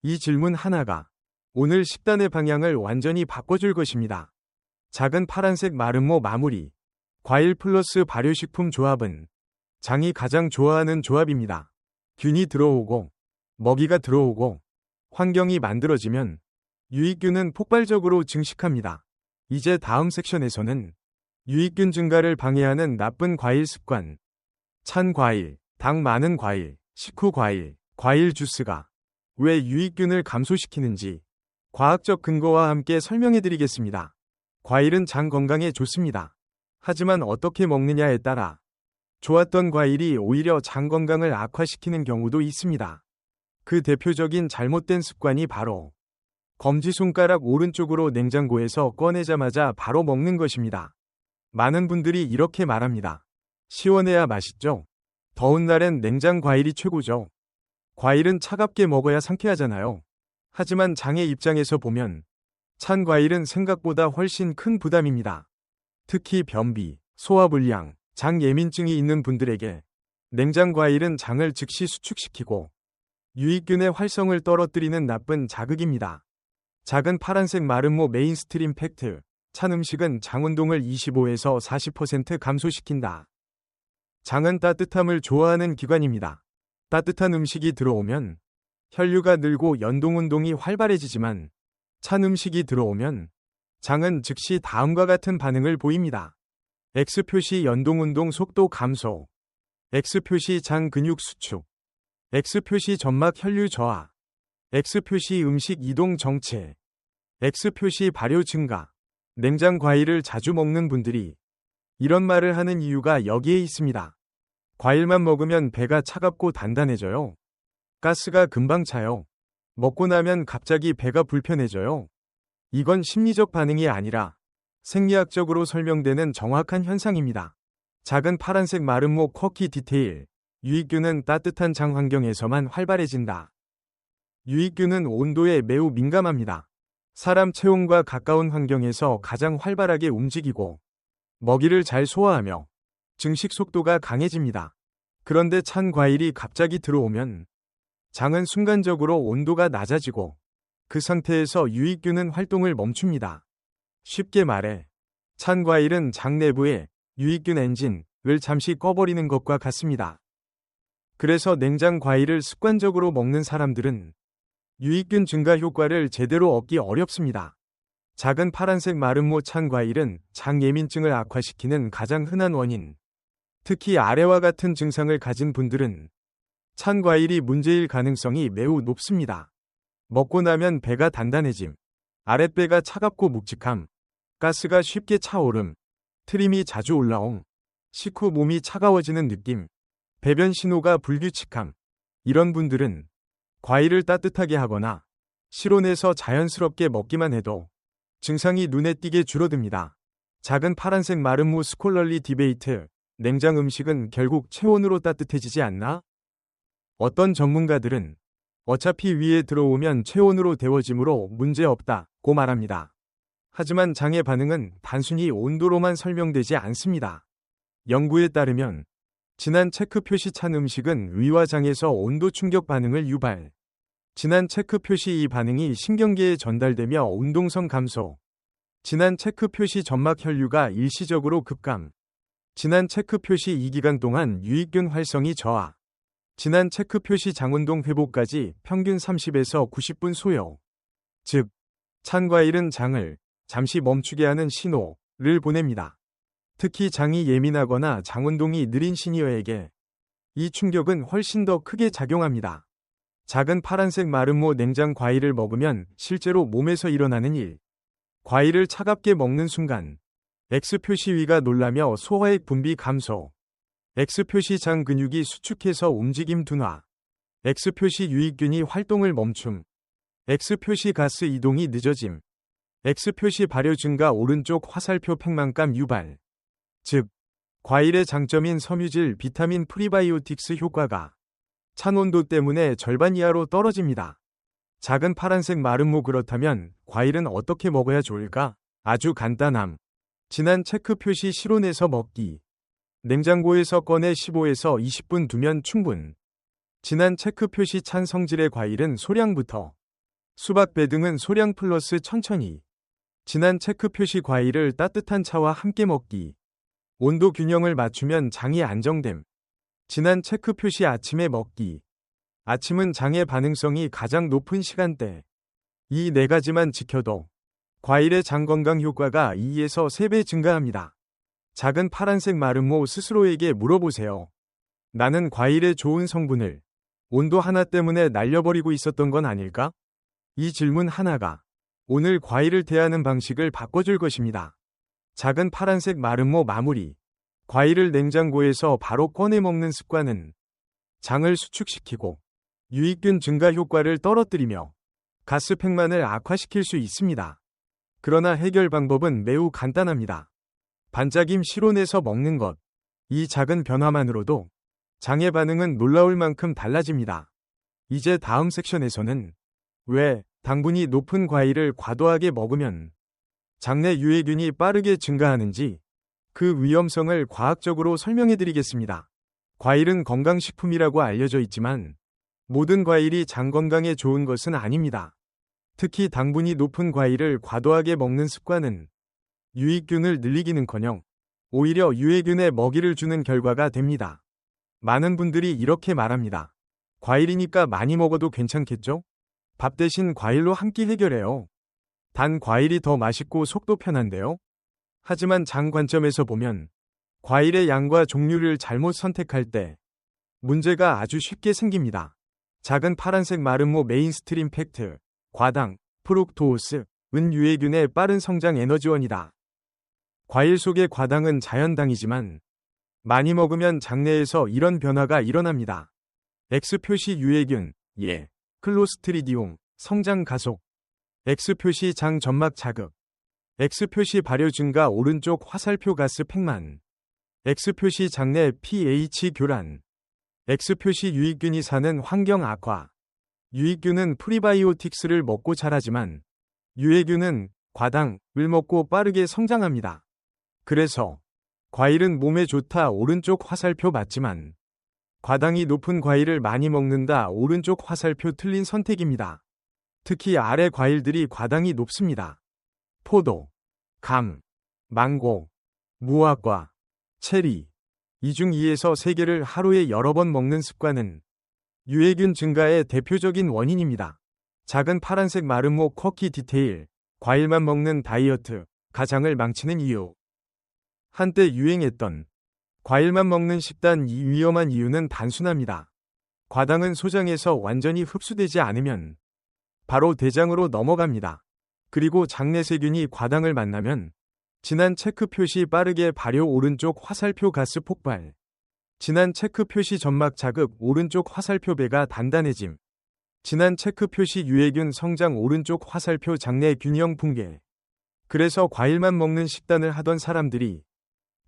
이 질문 하나가 오늘 식단의 방향을 완전히 바꿔줄 것입니다. 작은 파란색 마름모 마무리. 과일 플러스 발효식품 조합은 장이 가장 좋아하는 조합입니다. 균이 들어오고 먹이가 들어오고 환경이 만들어지면 유익균은 폭발적으로 증식합니다. 이제 다음 섹션에서는 유익균 증가를 방해하는 나쁜 과일 습관, 찬 과일, 당 많은 과일, 식후 과일, 과일 주스가 왜 유익균을 감소시키는지 과학적 근거와 함께 설명해드리겠습니다. 과일은 장 건강에 좋습니다. 하지만 어떻게 먹느냐에 따라 좋았던 과일이 오히려 장 건강을 악화시키는 경우도 있습니다. 그 대표적인 잘못된 습관이 바로 검지손가락 오른쪽으로 냉장고에서 꺼내자마자 바로 먹는 것입니다. 많은 분들이 이렇게 말합니다. 시원해야 맛있죠? 더운 날엔 냉장 과일이 최고죠. 과일은 차갑게 먹어야 상쾌하잖아요. 하지만 장의 입장에서 보면 찬 과일은 생각보다 훨씬 큰 부담입니다. 특히 변비, 소화불량, 장 예민증이 있는 분들에게 냉장 과일은 장을 즉시 수축시키고 유익균의 활성을 떨어뜨리는 나쁜 자극입니다. 작은 파란색 마름모 메인스트림 팩트. 찬 음식은 장 운동을 25에서 40% 감소시킨다. 장은 따뜻함을 좋아하는 기관입니다. 따뜻한 음식이 들어오면 혈류가 늘고 연동 운동이 활발해지지만 찬 음식이 들어오면 장은 즉시 다음과 같은 반응을 보입니다. X 표시 연동 운동 속도 감소. X 표시 장 근육 수축. X 표시 점막 혈류 저하. X 표시 음식 이동 정체. X 표시 발효 증가. 냉장 과일을 자주 먹는 분들이 이런 말을 하는 이유가 여기에 있습니다. 과일만 먹으면 배가 차갑고 단단해져요. 가스가 금방 차요. 먹고 나면 갑자기 배가 불편해져요. 이건 심리적 반응이 아니라 생리학적으로 설명되는 정확한 현상입니다. 작은 파란색 마름모 쿼키 디테일. 유익균은 따뜻한 장 환경에서만 활발해진다. 유익균은 온도에 매우 민감합니다. 사람 체온과 가까운 환경에서 가장 활발하게 움직이고 먹이를 잘 소화하며 증식 속도가 강해집니다. 그런데 찬 과일이 갑자기 들어오면 장은 순간적으로 온도가 낮아지고 그 상태에서 유익균은 활동을 멈춥니다. 쉽게 말해 찬 과일은 장 내부의 유익균 엔진을 잠시 꺼버리는 것과 같습니다. 그래서 냉장 과일을 습관적으로 먹는 사람들은 유익균 증가 효과를 제대로 얻기 어렵습니다. 작은 파란색 마름모 찬 과일은 장 예민증을 악화시키는 가장 흔한 원인. 특히 아래와 같은 증상을 가진 분들은 찬 과일이 문제일 가능성이 매우 높습니다. 먹고 나면 배가 단단해짐, 아랫배가 차갑고 묵직함, 가스가 쉽게 차오름, 트림이 자주 올라옴, 식후 몸이 차가워지는 느낌, 배변 신호가 불규칙함. 이런 분들은 과일을 따뜻하게 하거나 실온에서 자연스럽게 먹기만 해도 증상이 눈에 띄게 줄어듭니다. 작은 파란색 마름모 스콜럴리 디베이트. 냉장 음식은 결국 체온으로 따뜻해지지 않나? 어떤 전문가들은 어차피 위에 들어오면 체온으로 데워지므로 문제없다고 말합니다. 하지만 장의 반응은 단순히 온도로만 설명되지 않습니다. 연구에 따르면 진한 체크 표시 찬 음식은 위와 장에서 온도 충격 반응을 유발. 진한 체크 표시 이 반응이 신경계에 전달되며 운동성 감소. 진한 체크 표시 점막 혈류가 일시적으로 급감. 진한 체크 표시 이 기간 동안 유익균 활성이 저하. 진한 체크 표시 장운동 회복까지 평균 30에서 90분 소요. 즉, 찬 과일은 장을 잠시 멈추게 하는 신호를 보냅니다. 특히 장이 예민하거나 장운동이 느린 시니어에게 이 충격은 훨씬 더 크게 작용합니다. 작은 파란색 마름모 냉장 과일을 먹으면 실제로 몸에서 일어나는 일. 과일을 차갑게 먹는 순간 X 표시 위가 놀라며 소화액 분비 감소. X 표시 장 근육이 수축해서 움직임 둔화. X 표시 유익균이 활동을 멈춤. X 표시 가스 이동이 늦어짐. X 표시 발효 증가 오른쪽 화살표 팽만감 유발. 즉, 과일의 장점인 섬유질 비타민 프리바이오틱스 효과가 찬 온도 때문에 절반 이하로 떨어집니다. 작은 파란색 마름모. 그렇다면 과일은 어떻게 먹어야 좋을까? 아주 간단함. 진한 체크 표시 실온에서 먹기. 냉장고에서 꺼내 15에서 20분 두면 충분. 진한 체크 표시 찬 성질의 과일은 소량부터. 수박, 배 등은 소량 플러스 천천히. 진한 체크 표시 과일을 따뜻한 차와 함께 먹기. 온도 균형을 맞추면 장이 안정됨. 진한 체크 표시 아침에 먹기. 아침은 장의 반응성이 가장 높은 시간대. 이 네 가지만 지켜도 과일의 장 건강 효과가 2에서 3배 증가합니다. 작은 파란색 마름모. 스스로에게 물어보세요. 나는 과일의 좋은 성분을 온도 하나 때문에 날려버리고 있었던 건 아닐까? 이 질문 하나가 오늘 과일을 대하는 방식을 바꿔줄 것입니다. 작은 파란색 마름모. 마무리. 과일을 냉장고에서 바로 꺼내 먹는 습관은 장을 수축시키고 유익균 증가 효과를 떨어뜨리며 가스팽만을 악화시킬 수 있습니다. 그러나 해결 방법은 매우 간단합니다. 반짝임 실온에서 먹는 것. 이 작은 변화만으로도 장의 반응은 놀라울 만큼 달라집니다. 이제 다음 섹션에서는 왜 당분이 높은 과일을 과도하게 먹으면 장내 유해균이 빠르게 증가하는지 그 위험성을 과학적으로 설명해 드리겠습니다. 과일은 건강식품이라고 알려져 있지만 모든 과일이 장 건강에 좋은 것은 아닙니다. 특히 당분이 높은 과일을 과도하게 먹는 습관은 유익균을 늘리기는커녕 오히려 유해균에 먹이를 주는 결과가 됩니다. 많은 분들이 이렇게 말합니다. 과일이니까 많이 먹어도 괜찮겠죠? 밥 대신 과일로 한 끼 해결해요. 단 과일이 더 맛있고 속도 편한데요. 하지만 장 관점에서 보면 과일의 양과 종류를 잘못 선택할 때 문제가 아주 쉽게 생깁니다. 작은 파란색 마름모 메인스트림 팩트, 과당, 프룩토오스, 은 유해균의 빠른 성장 에너지원이다. 과일 속의 과당은 자연당이지만 많이 먹으면 장내에서 이런 변화가 일어납니다. X 표시 유해균, 예, 클로스트리디움, 성장 가속, X 표시 장 점막 자극, X 표시 발효 증가 오른쪽 화살표 가스 팽만, X 표시 장내 pH 교란, X 표시 유익균이 사는 환경 악화. 유익균은 프리바이오틱스를 먹고 자라지만 유해균은 과당을 먹고 빠르게 성장합니다. 그래서 과일은 몸에 좋다 오른쪽 화살표 맞지만 과당이 높은 과일을 많이 먹는다 오른쪽 화살표 틀린 선택입니다. 특히 아래 과일들이 과당이 높습니다. 포도, 감, 망고, 무화과, 체리. 이 중 2에서 3개를 하루에 여러 번 먹는 습관은 유해균 증가의 대표적인 원인입니다. 작은 파란색 마름모 쿼키 디테일, 과일만 먹는 다이어트, 가장을 망치는 이유. 한때 유행했던 과일만 먹는 식단 이 위험한 이유는 단순합니다. 과당은 소장에서 완전히 흡수되지 않으면 바로 대장으로 넘어갑니다. 그리고 장내세균이 과당을 만나면 진한 체크 표시 빠르게 발효 오른쪽 화살표 가스 폭발. 진한 체크 표시 점막 자극 오른쪽 화살표 배가 단단해짐. 진한 체크 표시 유해균 성장 오른쪽 화살표 장내 균형 붕괴. 그래서 과일만 먹는 식단을 하던 사람들이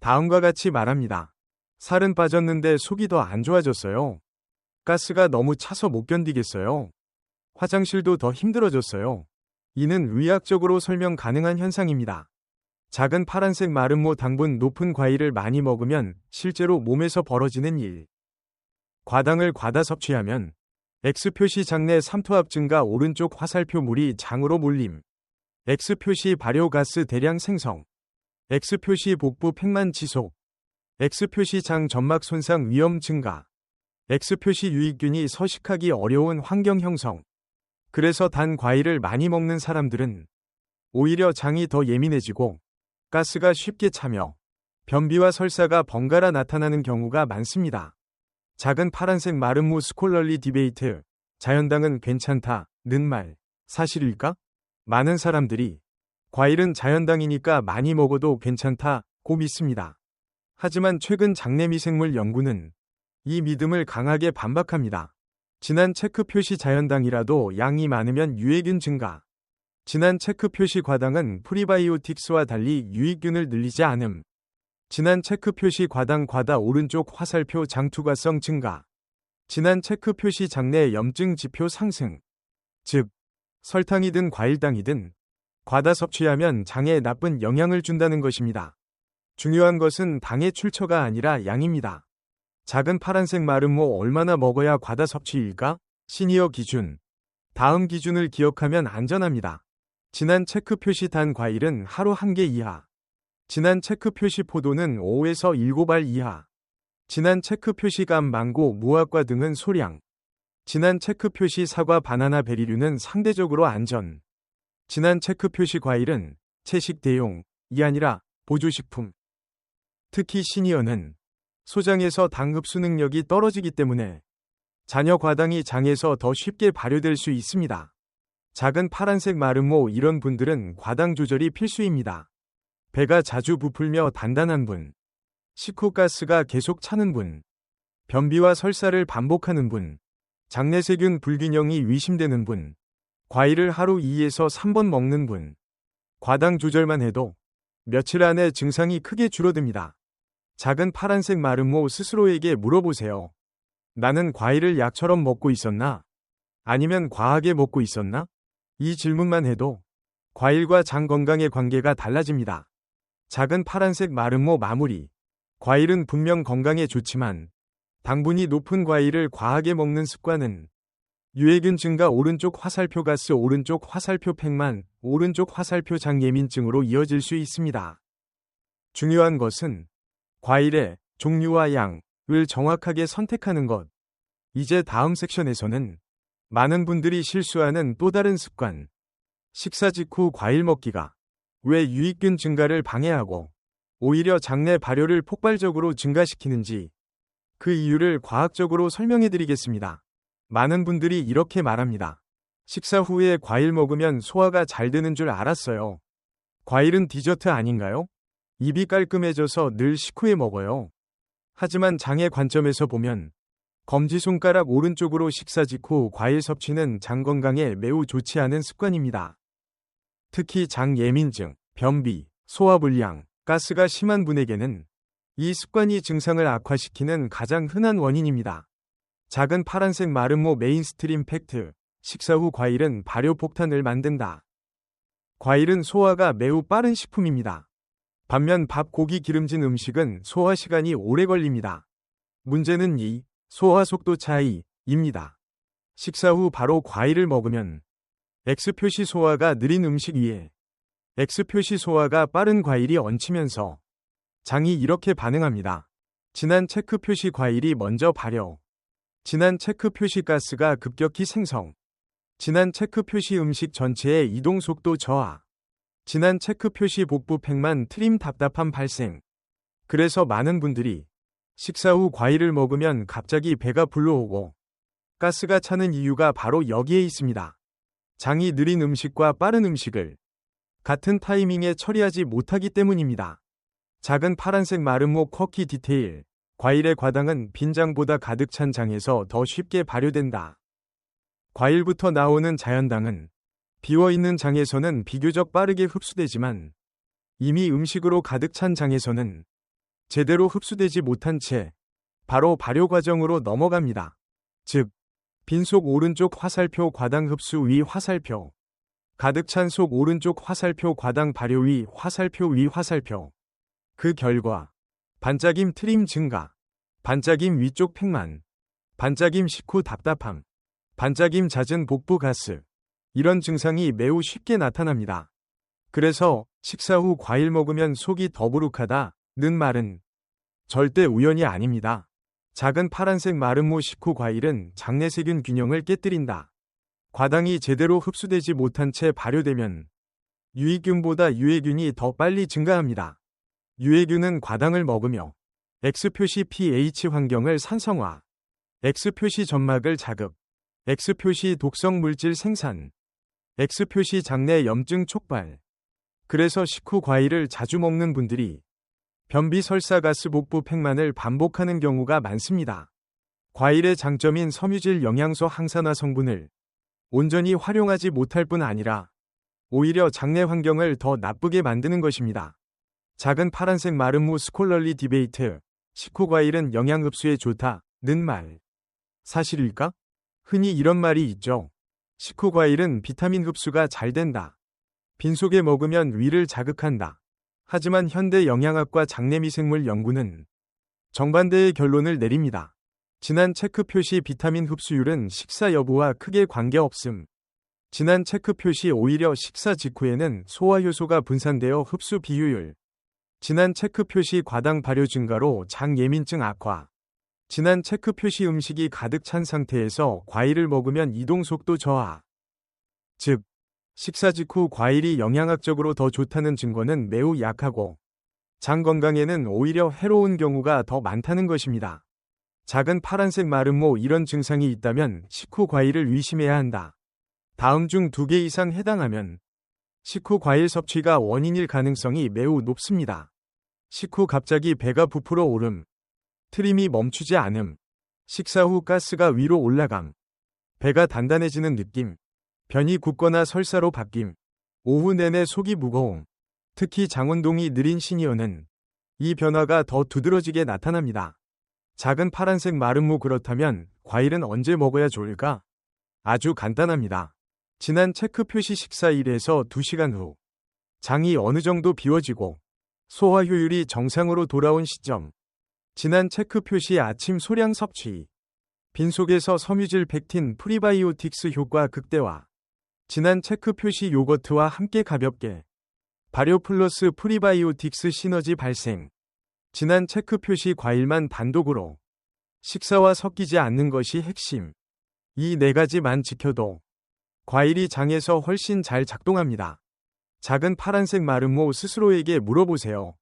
다음과 같이 말합니다. 살은 빠졌는데 속이 더 안 좋아졌어요. 가스가 너무 차서 못 견디겠어요. 화장실도 더 힘들어졌어요. 이는 의학적으로 설명 가능한 현상입니다. 작은 파란색 마름모 당분 높은 과일을 많이 먹으면 실제로 몸에서 벌어지는 일. 과당을 과다 섭취하면 X 표시 장내 삼투압 증가 오른쪽 화살표 물이 장으로 몰림. X 표시 발효 가스 대량 생성. X 표시 복부 팽만 지속. X 표시 장 점막 손상 위험 증가. X 표시 유익균이 서식하기 어려운 환경 형성. 그래서 단 과일을 많이 먹는 사람들은 오히려 장이 더 예민해지고 가스가 쉽게 차며 변비와 설사가 번갈아 나타나는 경우가 많습니다. 작은 파란색 마름모 스콜럴리 디베이트, 자연당은 괜찮다는 말, 사실일까? 많은 사람들이 과일은 자연당이니까 많이 먹어도 괜찮다고 믿습니다. 하지만 최근 장내 미생물 연구는 이 믿음을 강하게 반박합니다. 진한 체크 표시 자연당이라도 양이 많으면 유해균 증가. 진한 체크 표시 과당은 프리바이오틱스와 달리 유익균을 늘리지 않음. 진한 체크 표시 과당 과다 오른쪽 화살표 장 투과성 증가. 진한 체크 표시 장내 염증 지표 상승. 즉, 설탕이든 과일당이든 과다 섭취하면 장에 나쁜 영향을 준다는 것입니다. 중요한 것은 당의 출처가 아니라 양입니다. 작은 파란색 마름모 얼마나 먹어야 과다 섭취일까? 시니어 기준. 다음 기준을 기억하면 안전합니다. 진한 체크 표시 단 과일은 하루 1개 이하. 진한 체크 표시 포도는 5에서 7알 이하. 진한 체크 표시 감, 망고, 무화과 등은 소량. 진한 체크 표시 사과, 바나나, 베리류는 상대적으로 안전. 진한 체크 표시 과일은 채식 대용이 아니라 보조식품. 특히 시니어는 소장에서 당 흡수 능력이 떨어지기 때문에 잔여 과당이 장에서 더 쉽게 발효될 수 있습니다. 작은 파란색 마름모 이런 분들은 과당 조절이 필수입니다. 배가 자주 부풀며 단단한 분, 식후가스가 계속 차는 분, 변비와 설사를 반복하는 분, 장내세균 불균형이 의심되는 분, 과일을 하루 2에서 3번 먹는 분, 과당 조절만 해도 며칠 안에 증상이 크게 줄어듭니다. 작은 파란색 마름모 스스로에게 물어보세요. 나는 과일을 약처럼 먹고 있었나? 아니면 과하게 먹고 있었나? 이 질문만 해도 과일과 장 건강의 관계가 달라집니다. 작은 파란색 마름모 마무리. 과일은 분명 건강에 좋지만 당분이 높은 과일을 과하게 먹는 습관은 유해균 증가, 오른쪽 화살표 가스, 오른쪽 화살표 팽만, 오른쪽 화살표 장예민증으로 이어질 수 있습니다. 중요한 것은 과일의 종류와 양을 정확하게 선택하는 것. 이제 다음 섹션에서는 많은 분들이 실수하는 또 다른 습관, 식사 직후 과일 먹기가 왜 유익균 증가를 방해하고 오히려 장내 발효를 폭발적으로 증가시키는지 그 이유를 과학적으로 설명해 드리겠습니다. 많은 분들이 이렇게 말합니다. 식사 후에 과일 먹으면 소화가 잘 되는 줄 알았어요. 과일은 디저트 아닌가요? 입이 깔끔해져서 늘 식후에 먹어요. 하지만 장의 관점에서 보면 검지손가락 오른쪽으로 식사 직후 과일 섭취는 장 건강에 매우 좋지 않은 습관입니다. 특히 장 예민증, 변비, 소화불량, 가스가 심한 분에게는 이 습관이 증상을 악화시키는 가장 흔한 원인입니다. 작은 파란색 마름모 메인스트림 팩트, 식사 후 과일은 발효 폭탄을 만든다. 과일은 소화가 매우 빠른 식품입니다. 반면 밥, 고기, 기름진 음식은 소화 시간이 오래 걸립니다. 문제는 이 소화 속도 차이입니다. 식사 후 바로 과일을 먹으면 X표시 소화가 느린 음식 위에 X표시 소화가 빠른 과일이 얹히면서 장이 이렇게 반응합니다. 진한 체크 표시 과일이 먼저 발효. 진한 체크 표시 가스가 급격히 생성. 진한 체크 표시 음식 전체의 이동 속도 저하. 진한 체크 표시 복부 팽만 트림 답답함 발생. 그래서 많은 분들이 식사 후 과일을 먹으면 갑자기 배가 불러오고 가스가 차는 이유가 바로 여기에 있습니다. 장이 느린 음식과 빠른 음식을 같은 타이밍에 처리하지 못하기 때문입니다. 작은 파란색 마름모 쿼키 디테일. 과일의 과당은 빈장보다 가득 찬 장에서 더 쉽게 발효된다. 과일부터 나오는 자연당은 비어있는 장에서는 비교적 빠르게 흡수되지만 이미 음식으로 가득 찬 장에서는 제대로 흡수되지 못한 채 바로 발효 과정으로 넘어갑니다. 즉, 빈속 오른쪽 화살표 과당 흡수 위 화살표, 가득 찬 속 오른쪽 화살표 과당 발효 위 화살표 위 화살표. 그 결과 반짝임 트림 증가, 반짝임 위쪽 팽만, 반짝임 식후 답답함, 반짝임 잦은 복부 가스, 이런 증상이 매우 쉽게 나타납니다. 그래서 식사 후 과일 먹으면 속이 더부룩하다는 말은 절대 우연이 아닙니다. 작은 파란색 마름모 식후 과일은 장내 세균 균형을 깨뜨린다. 과당이 제대로 흡수되지 못한 채 발효되면 유익균보다 유해균이 더 빨리 증가합니다. 유해균은 과당을 먹으며 X표시 pH 환경을 산성화, X표시 점막을 자극, X표시 독성 물질 생산, X표시 장내 염증 촉발. 그래서 식후 과일을 자주 먹는 분들이 변비, 설사, 가스, 복부 팽만을 반복하는 경우가 많습니다. 과일의 장점인 섬유질, 영양소, 항산화 성분을 온전히 활용하지 못할 뿐 아니라 오히려 장내 환경을 더 나쁘게 만드는 것입니다. 작은 파란색 마름모 스콜러리 디베이트. 식후 과일은 영양 흡수에 좋다는 말. 사실일까? 흔히 이런 말이 있죠. 식후 과일은 비타민 흡수가 잘 된다. 빈속에 먹으면 위를 자극한다. 하지만 현대 영양학과 장내미생물 연구는 정반대의 결론을 내립니다. 진한 체크 표시 비타민 흡수율은 식사 여부와 크게 관계없음. 진한 체크 표시 오히려 식사 직후에는 소화 효소가 분산되어 흡수 비효율. 진한 체크 표시 과당 발효 증가로 장 예민증 악화. 진한 체크 표시 음식이 가득 찬 상태에서 과일을 먹으면 이동 속도 저하. 즉, 식사 직후 과일이 영양학적으로 더 좋다는 증거는 매우 약하고 장 건강에는 오히려 해로운 경우가 더 많다는 것입니다. 작은 파란색 마름모, 이런 증상이 있다면 식후 과일을 의심해야 한다. 다음 중 2개 이상 해당하면 식후 과일 섭취가 원인일 가능성이 매우 높습니다. 식후 갑자기 배가 부풀어 오름, 트림이 멈추지 않음, 식사 후 가스가 위로 올라감, 배가 단단해지는 느낌, 변이 굳거나 설사로 바뀜, 오후 내내 속이 무거움, 특히 장운동이 느린 시니어는 이 변화가 더 두드러지게 나타납니다. 작은 파란색 마름모, 그렇다면 과일은 언제 먹어야 좋을까? 아주 간단합니다. 진한 체크 표시 식사 1에서 2시간 후, 장이 어느 정도 비워지고 소화 효율이 정상으로 돌아온 시점, 진한 체크 표시 아침 소량 섭취. 빈속에서 섬유질 팩틴 프리바이오틱스 효과 극대화. 진한 체크 표시 요거트와 함께 가볍게. 발효 플러스 프리바이오틱스 시너지 발생. 진한 체크 표시 과일만 단독으로. 식사와 섞이지 않는 것이 핵심. 이 네 가지만 지켜도 과일이 장에서 훨씬 잘 작동합니다. 작은 파란색 마름모 스스로에게 물어보세요.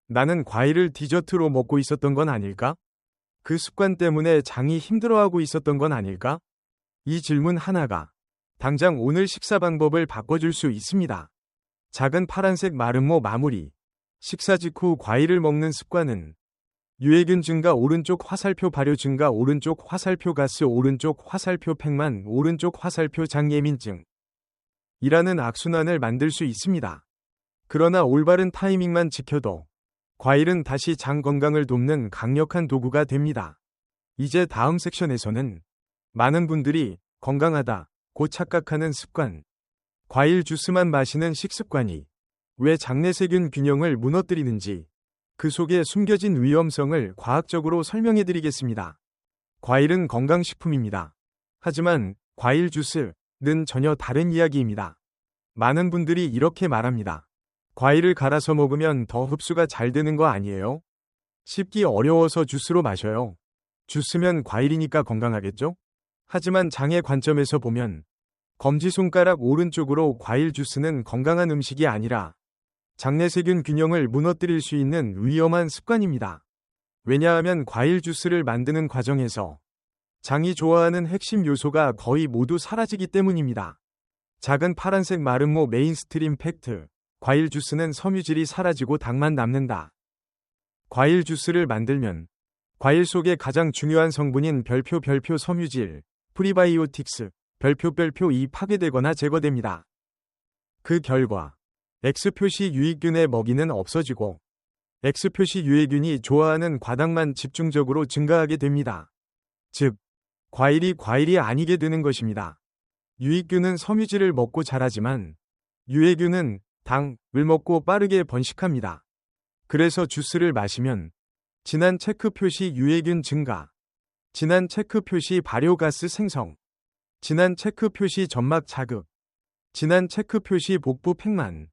나는 과일을 디저트로 먹고 있었던 건 아닐까? 그 습관 때문에 장이 힘들어하고 있었던 건 아닐까? 이 질문 하나가 당장 오늘 식사 방법을 바꿔줄 수 있습니다. 작은 파란색 마름모 마무리. 식사 직후 과일을 먹는 습관은 유해균 증가 오른쪽 화살표 발효 증가 오른쪽 화살표 가스 오른쪽 화살표 팽만 오른쪽 화살표 장 예민증 이라는 악순환을 만들 수 있습니다. 그러나 올바른 타이밍만 지켜도 과일은 다시 장 건강을 돕는 강력한 도구가 됩니다. 이제 다음 섹션에서는 많은 분들이 건강하다고 착각하는 습관, 과일 주스만 마시는 식습관이 왜 장내세균 균형을 무너뜨리는지 그 속에 숨겨진 위험성을 과학적으로 설명해드리겠습니다. 과일은 건강식품입니다. 하지만 과일 주스는 전혀 다른 이야기입니다. 많은 분들이 이렇게 말합니다. 과일을 갈아서 먹으면 더 흡수가 잘 되는 거 아니에요? 씹기 어려워서 주스로 마셔요. 주스면 과일이니까 건강하겠죠? 하지만 장의 관점에서 보면 검지손가락 오른쪽으로 과일 주스는 건강한 음식이 아니라 장내세균 균형을 무너뜨릴 수 있는 위험한 습관입니다. 왜냐하면 과일 주스를 만드는 과정에서 장이 좋아하는 핵심 요소가 거의 모두 사라지기 때문입니다. 작은 파란색 마름모 메인스트림 팩트. 과일 주스는 섬유질이 사라지고 당만 남는다. 과일 주스를 만들면 과일 속의 가장 중요한 성분인 별표 섬유질, 프리바이오틱스, 별표 이 파괴되거나 제거됩니다. 그 결과 X표시 유익균의 먹이는 없어지고 X표시 유해균이 좋아하는 과당만 집중적으로 증가하게 됩니다. 즉, 과일이 아니게 되는 것입니다. 유익균은 섬유질을 먹고 자라지만 유해균은 당을 먹고 빠르게 번식합니다. 그래서 주스를 마시면 진한 체크 표시 유해균 증가, 진한 체크 표시 발효가스 생성, 진한 체크 표시 점막 자극, 진한 체크 표시 복부 팽만,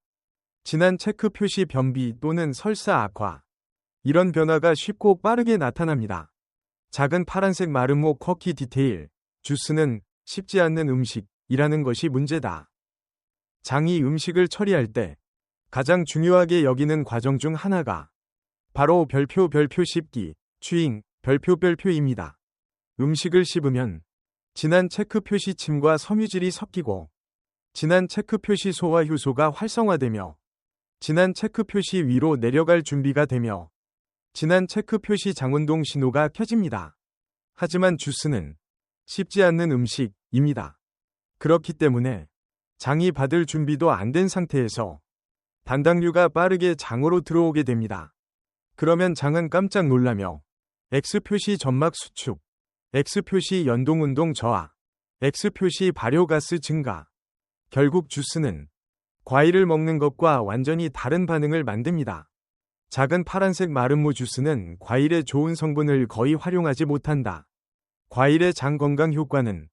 진한 체크 표시 변비 또는 설사 악화. 이런 변화가 쉽고 빠르게 나타납니다. 작은 파란색 마름모 쿼키 디테일. 주스는 쉽지 않는 음식이라는 것이 문제다. 장이 음식을 처리할 때 가장 중요하게 여기는 과정 중 하나가 바로 별표 씹기, 추잉, 별표입니다. 음식을 씹으면 진한 체크 표시 침과 섬유질이 섞이고 진한 체크 표시 소화 효소가 활성화되며 진한 체크 표시 위로 내려갈 준비가 되며 진한 체크 표시 장운동 신호가 켜집니다. 하지만 주스는 씹지 않는 음식입니다. 그렇기 때문에 장이 받을 준비도 안 된 상태에서 단당류가 빠르게 장으로 들어오게 됩니다. 그러면 장은 깜짝 놀라며 X표시 점막 수축, X표시 연동운동 저하, X표시 발효가스 증가. 결국 주스는 과일을 먹는 것과 완전히 다른 반응을 만듭니다. 작은 파란색 마름모 주스는 과일의 좋은 성분을 거의 활용하지 못한다. 과일의 장 건강 효과는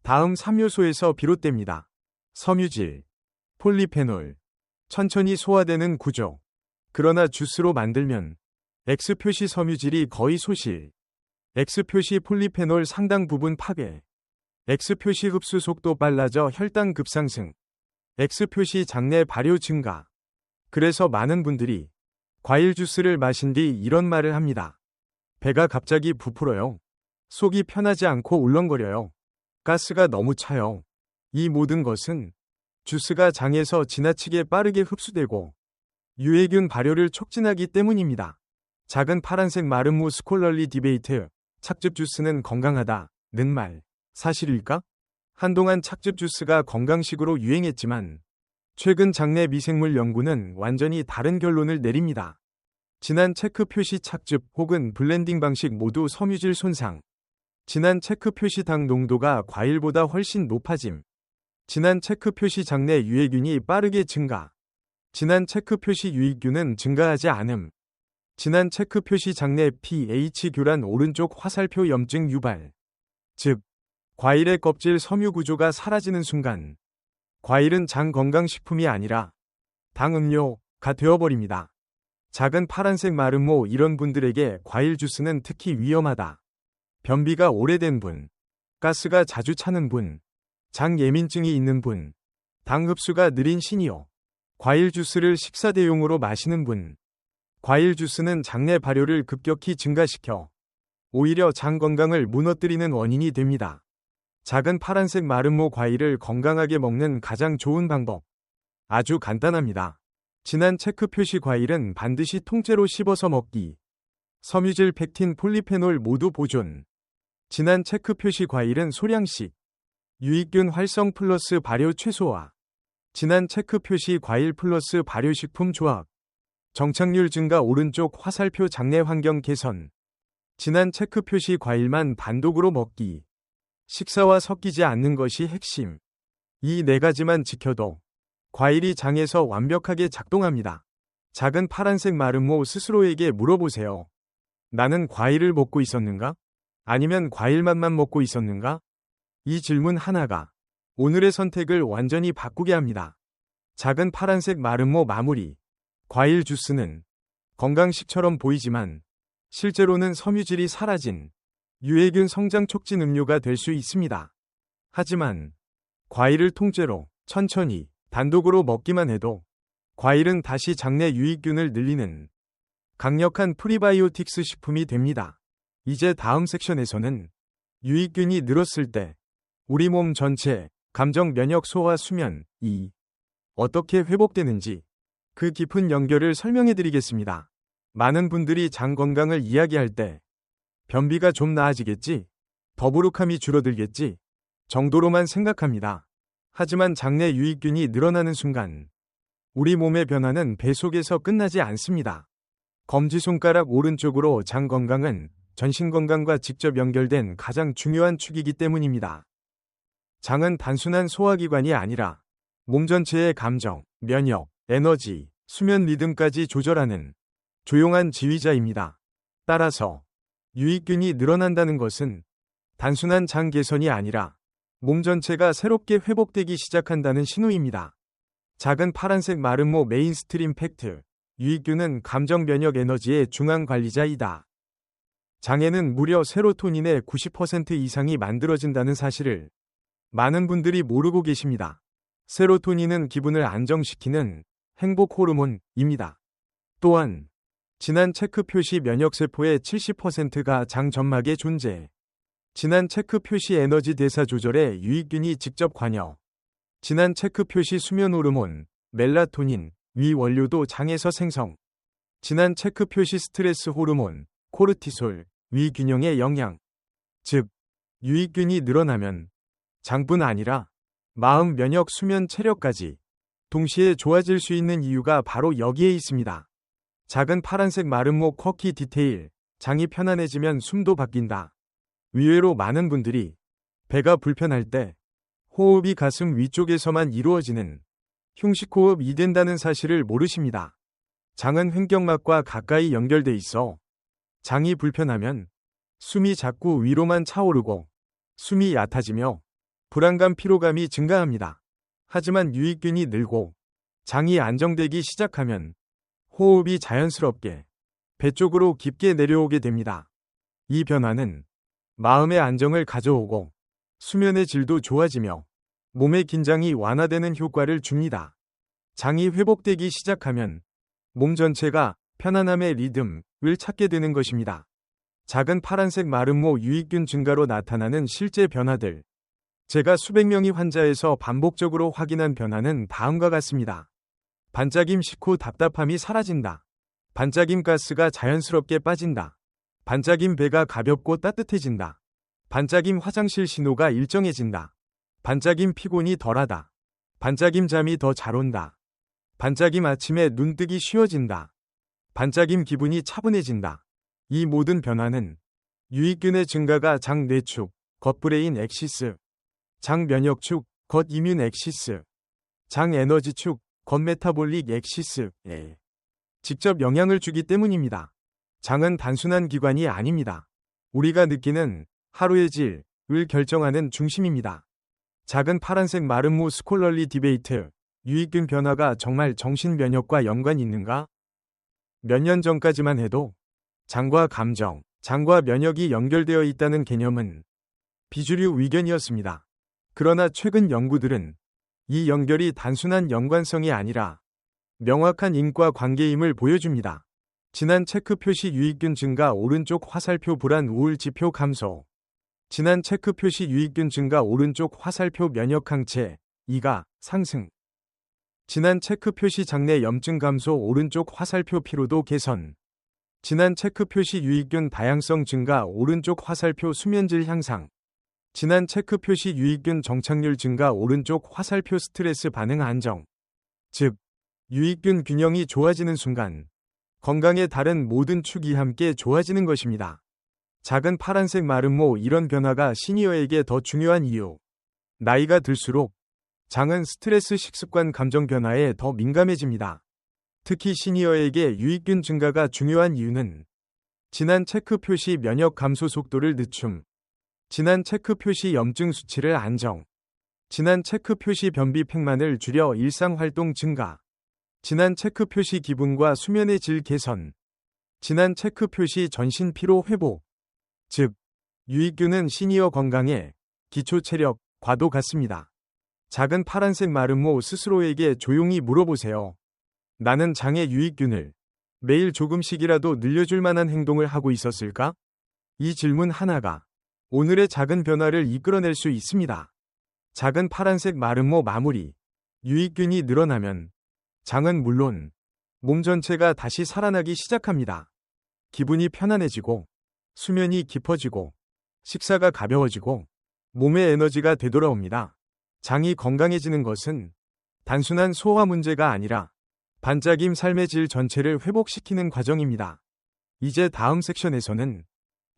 다음 3요소에서 비롯됩니다. 섬유질, 폴리페놀, 천천히 소화되는 구조. 그러나 주스로 만들면 X표시 섬유질이 거의 소실, X표시 폴리페놀 상당 부분 파괴, X표시 흡수 속도 빨라져 혈당 급상승, X표시 장내 발효 증가. 그래서 많은 분들이 과일 주스를 마신 뒤 이런 말을 합니다. 배가 갑자기 부풀어요. 속이 편하지 않고 울렁거려요. 가스가 너무 차요. 이 모든 것은 주스가 장에서 지나치게 빠르게 흡수되고 유해균 발효를 촉진하기 때문입니다. 작은 파란색 마름모 스콜럴리 디베이트. 착즙 주스는 건강하다는 말 사실일까? 한동안 착즙 주스가 건강식으로 유행했지만 최근 장내 미생물 연구는 완전히 다른 결론을 내립니다. 진한 체크 표시 착즙 혹은 블렌딩 방식 모두 섬유질 손상. 진한 체크 표시 당 농도가 과일보다 훨씬 높아짐. 진한 체크 표시 장내 유해균이 빠르게 증가. 진한 체크 표시 유익균은 증가하지 않음. 진한 체크 표시 장내 pH 교란 오른쪽 화살표 염증 유발. 즉, 과일의 껍질 섬유 구조가 사라지는 순간 과일은 장 건강식품이 아니라 당 음료가 되어버립니다. 작은 파란색 마름모 이런 분들에게 과일 주스는 특히 위험하다. 변비가 오래된 분, 가스가 자주 차는 분, 장 예민증이 있는 분, 당 흡수가 느린 시니어, 과일 주스를 식사 대용으로 마시는 분. 과일 주스는 장내 발효를 급격히 증가시켜 오히려 장 건강을 무너뜨리는 원인이 됩니다. 작은 파란색 마름모 과일을 건강하게 먹는 가장 좋은 방법. 아주 간단합니다. 진한 체크 표시 과일은 반드시 통째로 씹어서 먹기. 섬유질, 펙틴, 폴리페놀 모두 보존. 진한 체크 표시 과일은 소량씩. 유익균 활성 플러스 발효 최소화. 진한 체크 표시 과일 플러스 발효식품 조합. 정착률 증가 오른쪽 화살표 장내 환경 개선. 진한 체크 표시 과일만 단독으로 먹기. 식사와 섞이지 않는 것이 핵심. 이 네 가지만 지켜도 과일이 장에서 완벽하게 작동합니다. 작은 파란색 마름모 스스로에게 물어보세요. 나는 과일을 먹고 있었는가? 아니면 과일 맛만 먹고 있었는가? 이 질문 하나가 오늘의 선택을 완전히 바꾸게 합니다. 작은 파란색 마름모 마무리. 과일 주스는 건강식처럼 보이지만 실제로는 섬유질이 사라진 유해균 성장 촉진 음료가 될 수 있습니다. 하지만 과일을 통째로 천천히 단독으로 먹기만 해도 과일은 다시 장내 유익균을 늘리는 강력한 프리바이오틱스 식품이 됩니다. 이제 다음 섹션에서는 유익균이 늘었을 때 우리 몸 전체 감정, 면역, 소화, 수면이 어떻게 회복되는지 그 깊은 연결을 설명해 드리겠습니다. 많은 분들이 장 건강을 이야기할 때 변비가 좀 나아지겠지? 더부룩함이 줄어들겠지? 정도로만 생각합니다. 하지만 장내 유익균이 늘어나는 순간 우리 몸의 변화는 배 속에서 끝나지 않습니다. 검지손가락 오른쪽으로 장 건강은 전신 건강과 직접 연결된 가장 중요한 축이기 때문입니다. 장은 단순한 소화기관이 아니라 몸 전체의 감정, 면역, 에너지, 수면 리듬까지 조절하는 조용한 지휘자입니다. 따라서 유익균이 늘어난다는 것은 단순한 장 개선이 아니라 몸 전체가 새롭게 회복되기 시작한다는 신호입니다. 작은 파란색 마름모 메인스트림 팩트. 유익균은 감정, 면역, 에너지의 중앙 관리자이다. 장에는 무려 세로토닌의 90% 이상이 만들어진다는 사실을 많은 분들이 모르고 계십니다. 세로토닌은 기분을 안정시키는 행복 호르몬입니다. 또한 진한 체크 표시 면역세포의 70%가 장 점막에 존재. 진한 체크 표시 에너지 대사 조절에 유익균이 직접 관여. 진한 체크 표시 수면 호르몬, 멜라토닌, 위 원료도 장에서 생성. 진한 체크 표시 스트레스 호르몬, 코르티솔, 위 균형에 영향. 즉, 유익균이 늘어나면 장뿐 아니라 마음, 면역, 수면, 체력까지 동시에 좋아질 수 있는 이유가 바로 여기에 있습니다. 작은 파란색 마름모 쿼키 디테일. 장이 편안해지면 숨도 바뀐다. 의외로 많은 분들이 배가 불편할 때 호흡이 가슴 위쪽에서만 이루어지는 흉식호흡이 된다는 사실을 모르십니다. 장은 횡격막과 가까이 연결돼 있어 장이 불편하면 숨이 자꾸 위로만 차오르고 숨이 얕아지며 불안감, 피로감이 증가합니다. 하지만 유익균이 늘고 장이 안정되기 시작하면 호흡이 자연스럽게 배 쪽으로 깊게 내려오게 됩니다. 이 변화는 마음의 안정을 가져오고 수면의 질도 좋아지며 몸의 긴장이 완화되는 효과를 줍니다. 장이 회복되기 시작하면 몸 전체가 편안함의 리듬을 찾게 되는 것입니다. 작은 파란색 마름모 유익균 증가로 나타나는 실제 변화들. 제가 수백 명의 환자에서 반복적으로 확인한 변화는 다음과 같습니다. 반짝임 식후 답답함이 사라진다. 반짝임 가스가 자연스럽게 빠진다. 반짝임 배가 가볍고 따뜻해진다. 반짝임 화장실 신호가 일정해진다. 반짝임 피곤이 덜하다. 반짝임 잠이 더 잘 온다. 반짝임 아침에 눈뜨기 쉬워진다. 반짝임 기분이 차분해진다. 이 모든 변화는 유익균의 증가가 장 뇌축, 겉브레인 액시스, 장 면역축, 겉 이뮨 액시스, 장 에너지축, 겉 메타볼릭 액시스에 직접 영향을 주기 때문입니다. 장은 단순한 기관이 아닙니다. 우리가 느끼는 하루의 질을 결정하는 중심입니다. 작은 파란색 마름모 스콜러리 디베이트. 유익균 변화가 정말 정신 면역과 연관이 있는가? 몇 년 전까지만 해도 장과 감정, 장과 면역이 연결되어 있다는 개념은 비주류 의견이었습니다. 그러나 최근 연구들은 이 연결이 단순한 연관성이 아니라 명확한 인과 관계임을 보여줍니다. 진한 체크 표시 유익균 증가 오른쪽 화살표 불안 우울 지표 감소. 진한 체크 표시 유익균 증가 오른쪽 화살표 면역 항체 2가 상승. 진한 체크 표시 장내 염증 감소 오른쪽 화살표 피로도 개선. 진한 체크 표시 유익균 다양성 증가 오른쪽 화살표 수면질 향상. 진한 체크 표시 유익균 정착률 증가 오른쪽 화살표 스트레스 반응 안정. 즉, 유익균 균형이 좋아지는 순간 건강의 다른 모든 축이 함께 좋아지는 것입니다. 작은 파란색 마름모 이런 변화가 시니어에게 더 중요한 이유. 나이가 들수록 장은 스트레스 식습관 감정 변화에 더 민감해집니다. 특히 시니어에게 유익균 증가가 중요한 이유는 진한 체크 표시 면역 감소 속도를 늦춤, 진한 체크 표시 염증 수치를 안정, 진한 체크 표시 변비 팽만을 줄여 일상 활동 증가, 진한 체크 표시 기분과 수면의 질 개선, 진한 체크 표시 전신 피로 회복. 즉, 유익균은 시니어 건강에 기초 체력, 과도 같습니다. 작은 파란색 마름모 스스로에게 조용히 물어보세요. 나는 장의 유익균을 매일 조금씩이라도 늘려줄 만한 행동을 하고 있었을까? 이 질문 하나가 오늘의 작은 변화를 이끌어낼 수 있습니다. 작은 파란색 마름모 마무리. 유익균이 늘어나면 장은 물론 몸 전체가 다시 살아나기 시작합니다. 기분이 편안해지고, 수면이 깊어지고, 식사가 가벼워지고, 몸의 에너지가 되돌아옵니다. 장이 건강해지는 것은 단순한 소화 문제가 아니라 반짝임 삶의 질 전체를 회복시키는 과정입니다. 이제 다음 섹션에서는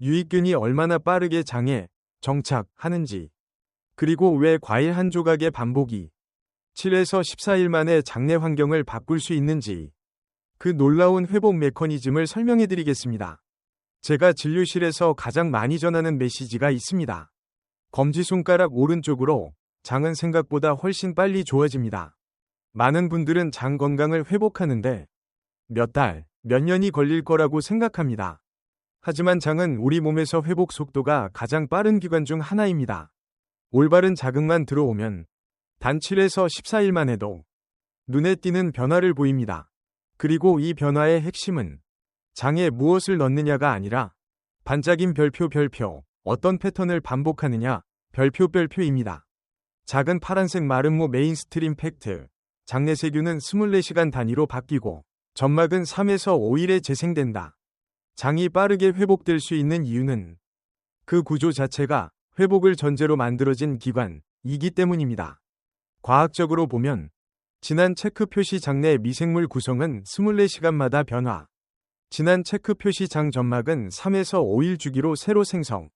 유익균이 얼마나 빠르게 장에 정착하는지, 그리고 왜 과일 한 조각의 반복이 7에서 14일 만에 장내 환경을 바꿀 수 있는지, 그 놀라운 회복 메커니즘을 설명해 드리겠습니다. 제가 진료실에서 가장 많이 전하는 메시지가 있습니다. 검지손가락 오른쪽으로 장은 생각보다 훨씬 빨리 좋아집니다. 많은 분들은 장 건강을 회복하는데 몇 달, 몇 년이 걸릴 거라고 생각합니다. 하지만 장은 우리 몸에서 회복 속도가 가장 빠른 기관 중 하나입니다. 올바른 자극만 들어오면 단 7에서 14일만 해도 눈에 띄는 변화를 보입니다. 그리고 이 변화의 핵심은 장에 무엇을 넣느냐가 아니라 반짝임 별표 어떤 패턴을 반복하느냐 별표입니다. 작은 파란색 마름모 메인스트림 팩트. 장내 세균은 24시간 단위로 바뀌고 점막은 3에서 5일에 재생된다. 장이 빠르게 회복될 수 있는 이유는 그 구조 자체가 회복을 전제로 만들어진 기관이기 때문입니다. 과학적으로 보면 진한 체크 표시 장내 미생물 구성은 24시간마다 변화. 진한 체크 표시 장 점막은 3에서 5일 주기로 새로 생성.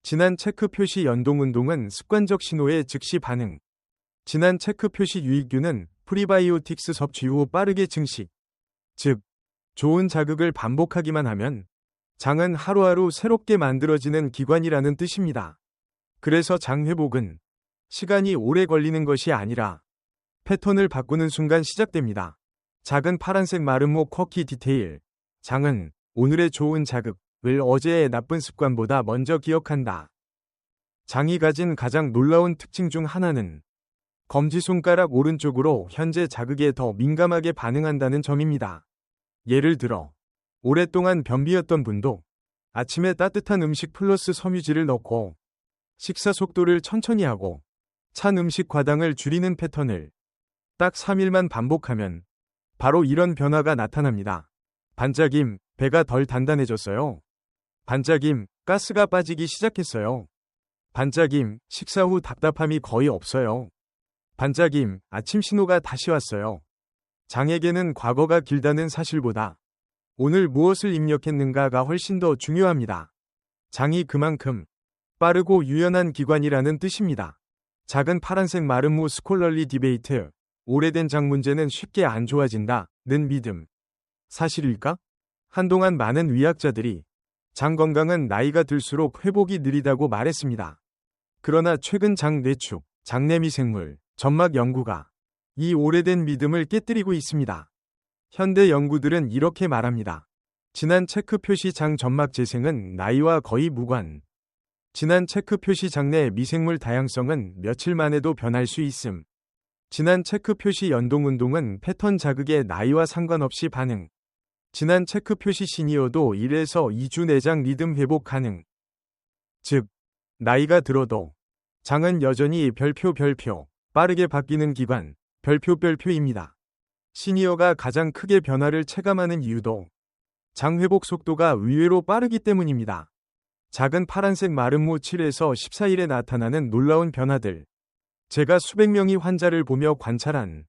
진한 체크 표시 연동 운동은 습관적 신호의 즉시 반응. 진한 체크 표시 유익균은 프리바이오틱스 섭취 후 빠르게 증식. 즉, 좋은 자극을 반복하기만 하면 장은 하루하루 새롭게 만들어지는 기관이라는 뜻입니다. 그래서 장 회복은 시간이 오래 걸리는 것이 아니라 패턴을 바꾸는 순간 시작됩니다. 작은 파란색 마름모 쿼키 디테일. 장은 오늘의 좋은 자극을 어제의 나쁜 습관보다 먼저 기억한다. 장이 가진 가장 놀라운 특징 중 하나는 검지손가락 오른쪽으로 현재 자극에 더 민감하게 반응한다는 점입니다. 예를 들어, 오랫동안 변비였던 분도 아침에 따뜻한 음식 플러스 섬유질을 넣고 식사 속도를 천천히 하고 찬 음식 과당을 줄이는 패턴을 딱 3일만 반복하면 바로 이런 변화가 나타납니다. 반짝임, 배가 덜 단단해졌어요. 반짝임, 가스가 빠지기 시작했어요. 반짝임, 식사 후 답답함이 거의 없어요. 반짝임, 아침 신호가 다시 왔어요. 장에게는 과거가 길다는 사실보다 오늘 무엇을 입력했는가가 훨씬 더 중요합니다. 장이 그만큼 빠르고 유연한 기관이라는 뜻입니다. 작은 파란색 마름모 스콜러리 디베이트. 오래된 장 문제는 쉽게 안 좋아진다는 믿음. 사실일까? 한동안 많은 의학자들이 장 건강은 나이가 들수록 회복이 느리다고 말했습니다. 그러나 최근 장 뇌축, 장내 미생물, 점막 연구가 이 오래된 믿음을 깨뜨리고 있습니다. 현대 연구들은 이렇게 말합니다. 진한 체크 표시 장 점막 재생은 나이와 거의 무관. 진한 체크 표시 장내 미생물 다양성은 며칠 만에도 변할 수 있음. 진한 체크 표시 연동 운동은 패턴 자극에 나이와 상관없이 반응. 진한 체크 표시 시니어도 1에서 2주 내장 리듬 회복 가능. 즉, 나이가 들어도 장은 여전히 별표 빠르게 바뀌는 기관, 별표입니다. 시니어가 가장 크게 변화를 체감하는 이유도 장 회복 속도가 의외로 빠르기 때문입니다. 작은 파란색 마름모 7에서 14일에 나타나는 놀라운 변화들. 제가 수백 명의 환자를 보며 관찰한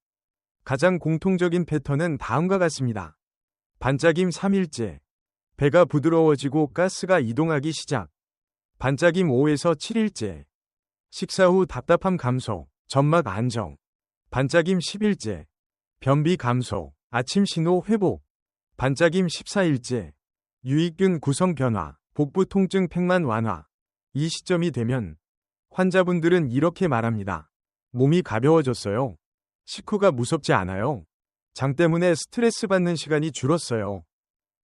가장 공통적인 패턴은 다음과 같습니다. 반짝임 3일째. 배가 부드러워지고 가스가 이동하기 시작. 반짝임 5에서 7일째. 식사 후 답답함 감소, 점막 안정. 반짝임 10일째. 변비 감소, 아침 신호 회복. 반짝임 14일째. 유익균 구성 변화, 복부 통증 팽만 완화. 이 시점이 되면 환자분들은 이렇게 말합니다. 몸이 가벼워졌어요. 식후가 무섭지 않아요. 장 때문에 스트레스 받는 시간이 줄었어요.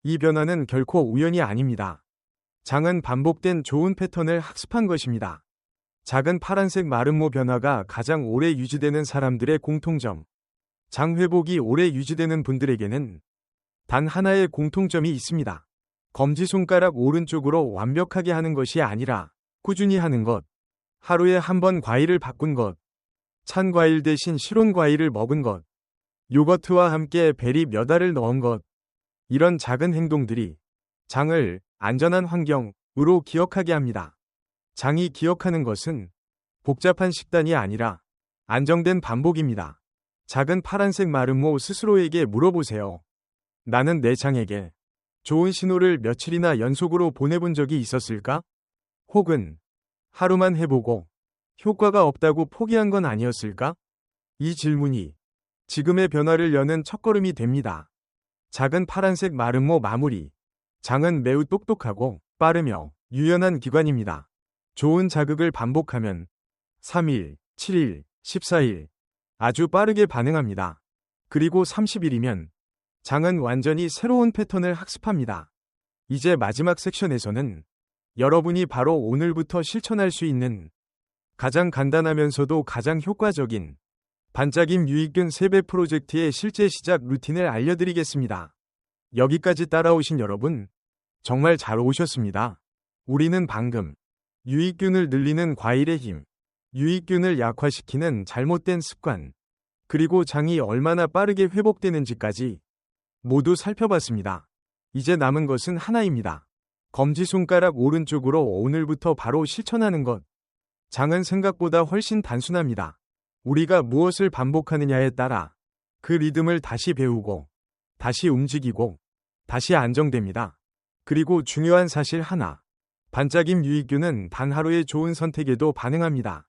이 변화는 결코 우연이 아닙니다. 장은 반복된 좋은 패턴을 학습한 것입니다. 작은 파란색 마름모 변화가 가장 오래 유지되는 사람들의 공통점. 장 회복이 오래 유지되는 분들에게는 단 하나의 공통점이 있습니다. 검지손가락 오른쪽으로 완벽하게 하는 것이 아니라 꾸준히 하는 것. 하루에 한 번 과일을 바꾼 것. 찬 과일 대신 실온 과일을 먹은 것. 요거트와 함께 베리 몇 알을 넣은 것. 이런 작은 행동들이 장을 안전한 환경으로 기억하게 합니다. 장이 기억하는 것은 복잡한 식단이 아니라 안정된 반복입니다. 작은 파란색 마름모 스스로에게 물어보세요. 나는 내 장에게 좋은 신호를 며칠이나 연속으로 보내본 적이 있었을까? 혹은 하루만 해보고 효과가 없다고 포기한 건 아니었을까? 이 질문이 지금의 변화를 여는 첫걸음이 됩니다. 작은 파란색 마름모 마무리. 장은 매우 똑똑하고 빠르며 유연한 기관입니다. 좋은 자극을 반복하면 3일, 7일, 14일 아주 빠르게 반응합니다. 그리고 30일이면 장은 완전히 새로운 패턴을 학습합니다. 이제 마지막 섹션에서는 여러분이 바로 오늘부터 실천할 수 있는 가장 간단하면서도 가장 효과적인 반짝임 유익균 3배 프로젝트의 실제 시작 루틴을 알려드리겠습니다. 여기까지 따라오신 여러분, 정말 잘 오셨습니다. 우리는 방금 유익균을 늘리는 과일의 힘, 유익균을 약화시키는 잘못된 습관, 그리고 장이 얼마나 빠르게 회복되는지까지 모두 살펴봤습니다. 이제 남은 것은 하나입니다. 검지손가락 오른쪽으로 오늘부터 바로 실천하는 것. 장은 생각보다 훨씬 단순합니다. 우리가 무엇을 반복하느냐에 따라 그 리듬을 다시 배우고, 다시 움직이고, 다시 안정됩니다. 그리고 중요한 사실 하나. 반짝임 유익균은 단 하루의 좋은 선택에도 반응합니다.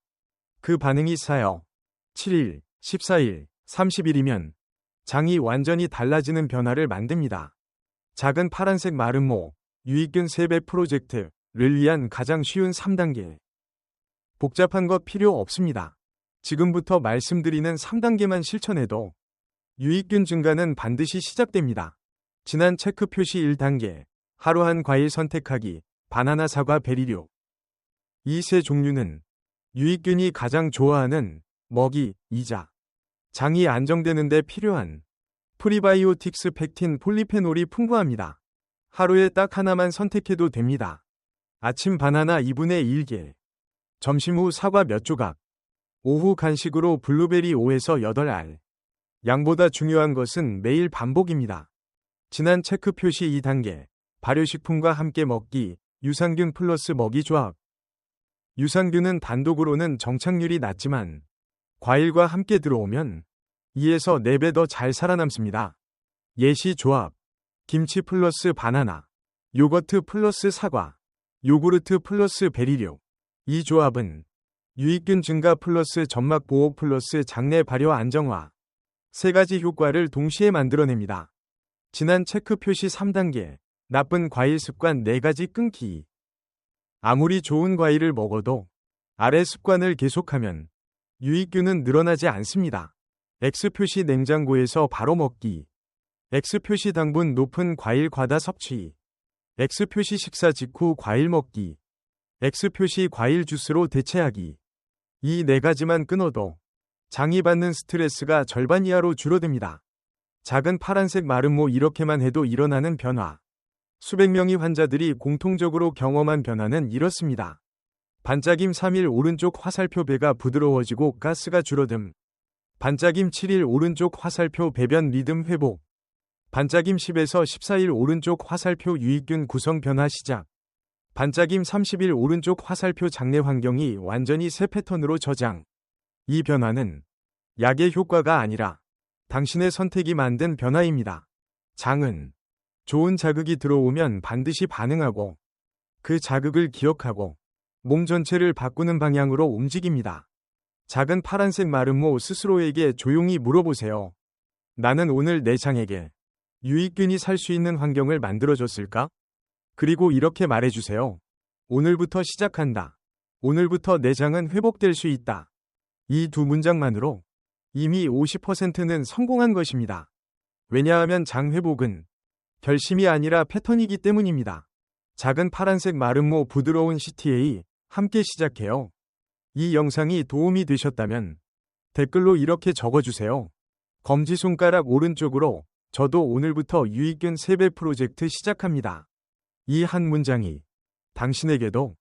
그 반응이 쌓여 7일, 14일, 30일이면 장이 완전히 달라지는 변화를 만듭니다. 작은 파란색 마름모, 유익균 3배 프로젝트를 위한 가장 쉬운 3단계. 복잡한 것 필요 없습니다. 지금부터 말씀드리는 3단계만 실천해도 유익균 증가는 반드시 시작됩니다. 진한 체크 표시 1단계. 하루 한 과일 선택하기. 바나나, 사과, 베리류. 이 세 종류는 유익균이 가장 좋아하는 먹이이자 장이 안정되는 데 필요한 프리바이오틱스 펙틴 폴리페놀이 풍부합니다. 하루에 딱 하나만 선택해도 됩니다. 아침 바나나 2분의 1개. 점심 후 사과 몇 조각. 오후 간식으로 블루베리 5에서 8알. 양보다 중요한 것은 매일 반복입니다. 진한 체크 표시 2단계. 발효식품과 함께 먹기. 유산균 플러스 먹이 조합. 유산균은 단독으로는 정착률이 낮지만 과일과 함께 들어오면 2에서 4배 더 잘 살아남습니다. 예시 조합. 김치 플러스 바나나. 요거트 플러스 사과. 요구르트 플러스 베리류. 이 조합은 유익균 증가 플러스 점막 보호 플러스 장내 발효 안정화. 세 가지 효과를 동시에 만들어냅니다. 진한 체크 표시 3단계. 나쁜 과일 습관 4가지 끊기. 아무리 좋은 과일을 먹어도 아래 습관을 계속하면 유익균은 늘어나지 않습니다. X 표시 냉장고에서 바로 먹기. X 표시 당분 높은 과일 과다 섭취. X 표시 식사 직후 과일 먹기. X 표시 과일 주스로 대체하기. 이 4가지만 끊어도 장이 받는 스트레스가 절반 이하로 줄어듭니다. 작은 파란색 마름모 이렇게만 해도 일어나는 변화. 수백 명의 환자들이 공통적으로 경험한 변화는 이렇습니다. 반짝임 3일 오른쪽 화살표 배가 부드러워지고 가스가 줄어듦. 반짝임 7일 오른쪽 화살표 배변 리듬 회복. 반짝임 10에서 14일 오른쪽 화살표 유익균 구성 변화 시작. 반짝임 30일 오른쪽 화살표 장내 환경이 완전히 새 패턴으로 저장. 이 변화는 약의 효과가 아니라 당신의 선택이 만든 변화입니다. 장은 좋은 자극이 들어오면 반드시 반응하고 그 자극을 기억하고 몸 전체를 바꾸는 방향으로 움직입니다. 작은 파란색 마름모 스스로에게 조용히 물어보세요. 나는 오늘 내 장에게 유익균이 살 수 있는 환경을 만들어줬을까? 그리고 이렇게 말해주세요. 오늘부터 시작한다. 오늘부터 내 장은 회복될 수 있다. 이 2문장만으로 이미 50%는 성공한 것입니다. 왜냐하면 장 회복은 결심이 아니라 패턴이기 때문입니다. 작은 파란색 마름모 부드러운 CTA 함께 시작해요. 이 영상이 도움이 되셨다면 댓글로 이렇게 적어주세요. 검지손가락 오른쪽으로 저도 오늘부터 유익균 3배 프로젝트 시작합니다. 이 한 문장이 당신에게도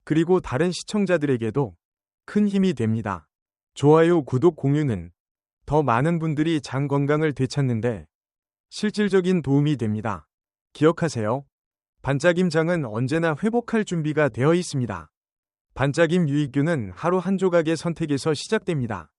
그리고 다른 시청자들에게도 큰 힘이 됩니다. 좋아요, 구독, 공유는 더 많은 분들이 장 건강을 되찾는데 실질적인 도움이 됩니다. 기억하세요. 반짝임 장은 언제나 회복할 준비가 되어 있습니다. 반짝임 유익균은 하루 한 조각의 선택에서 시작됩니다.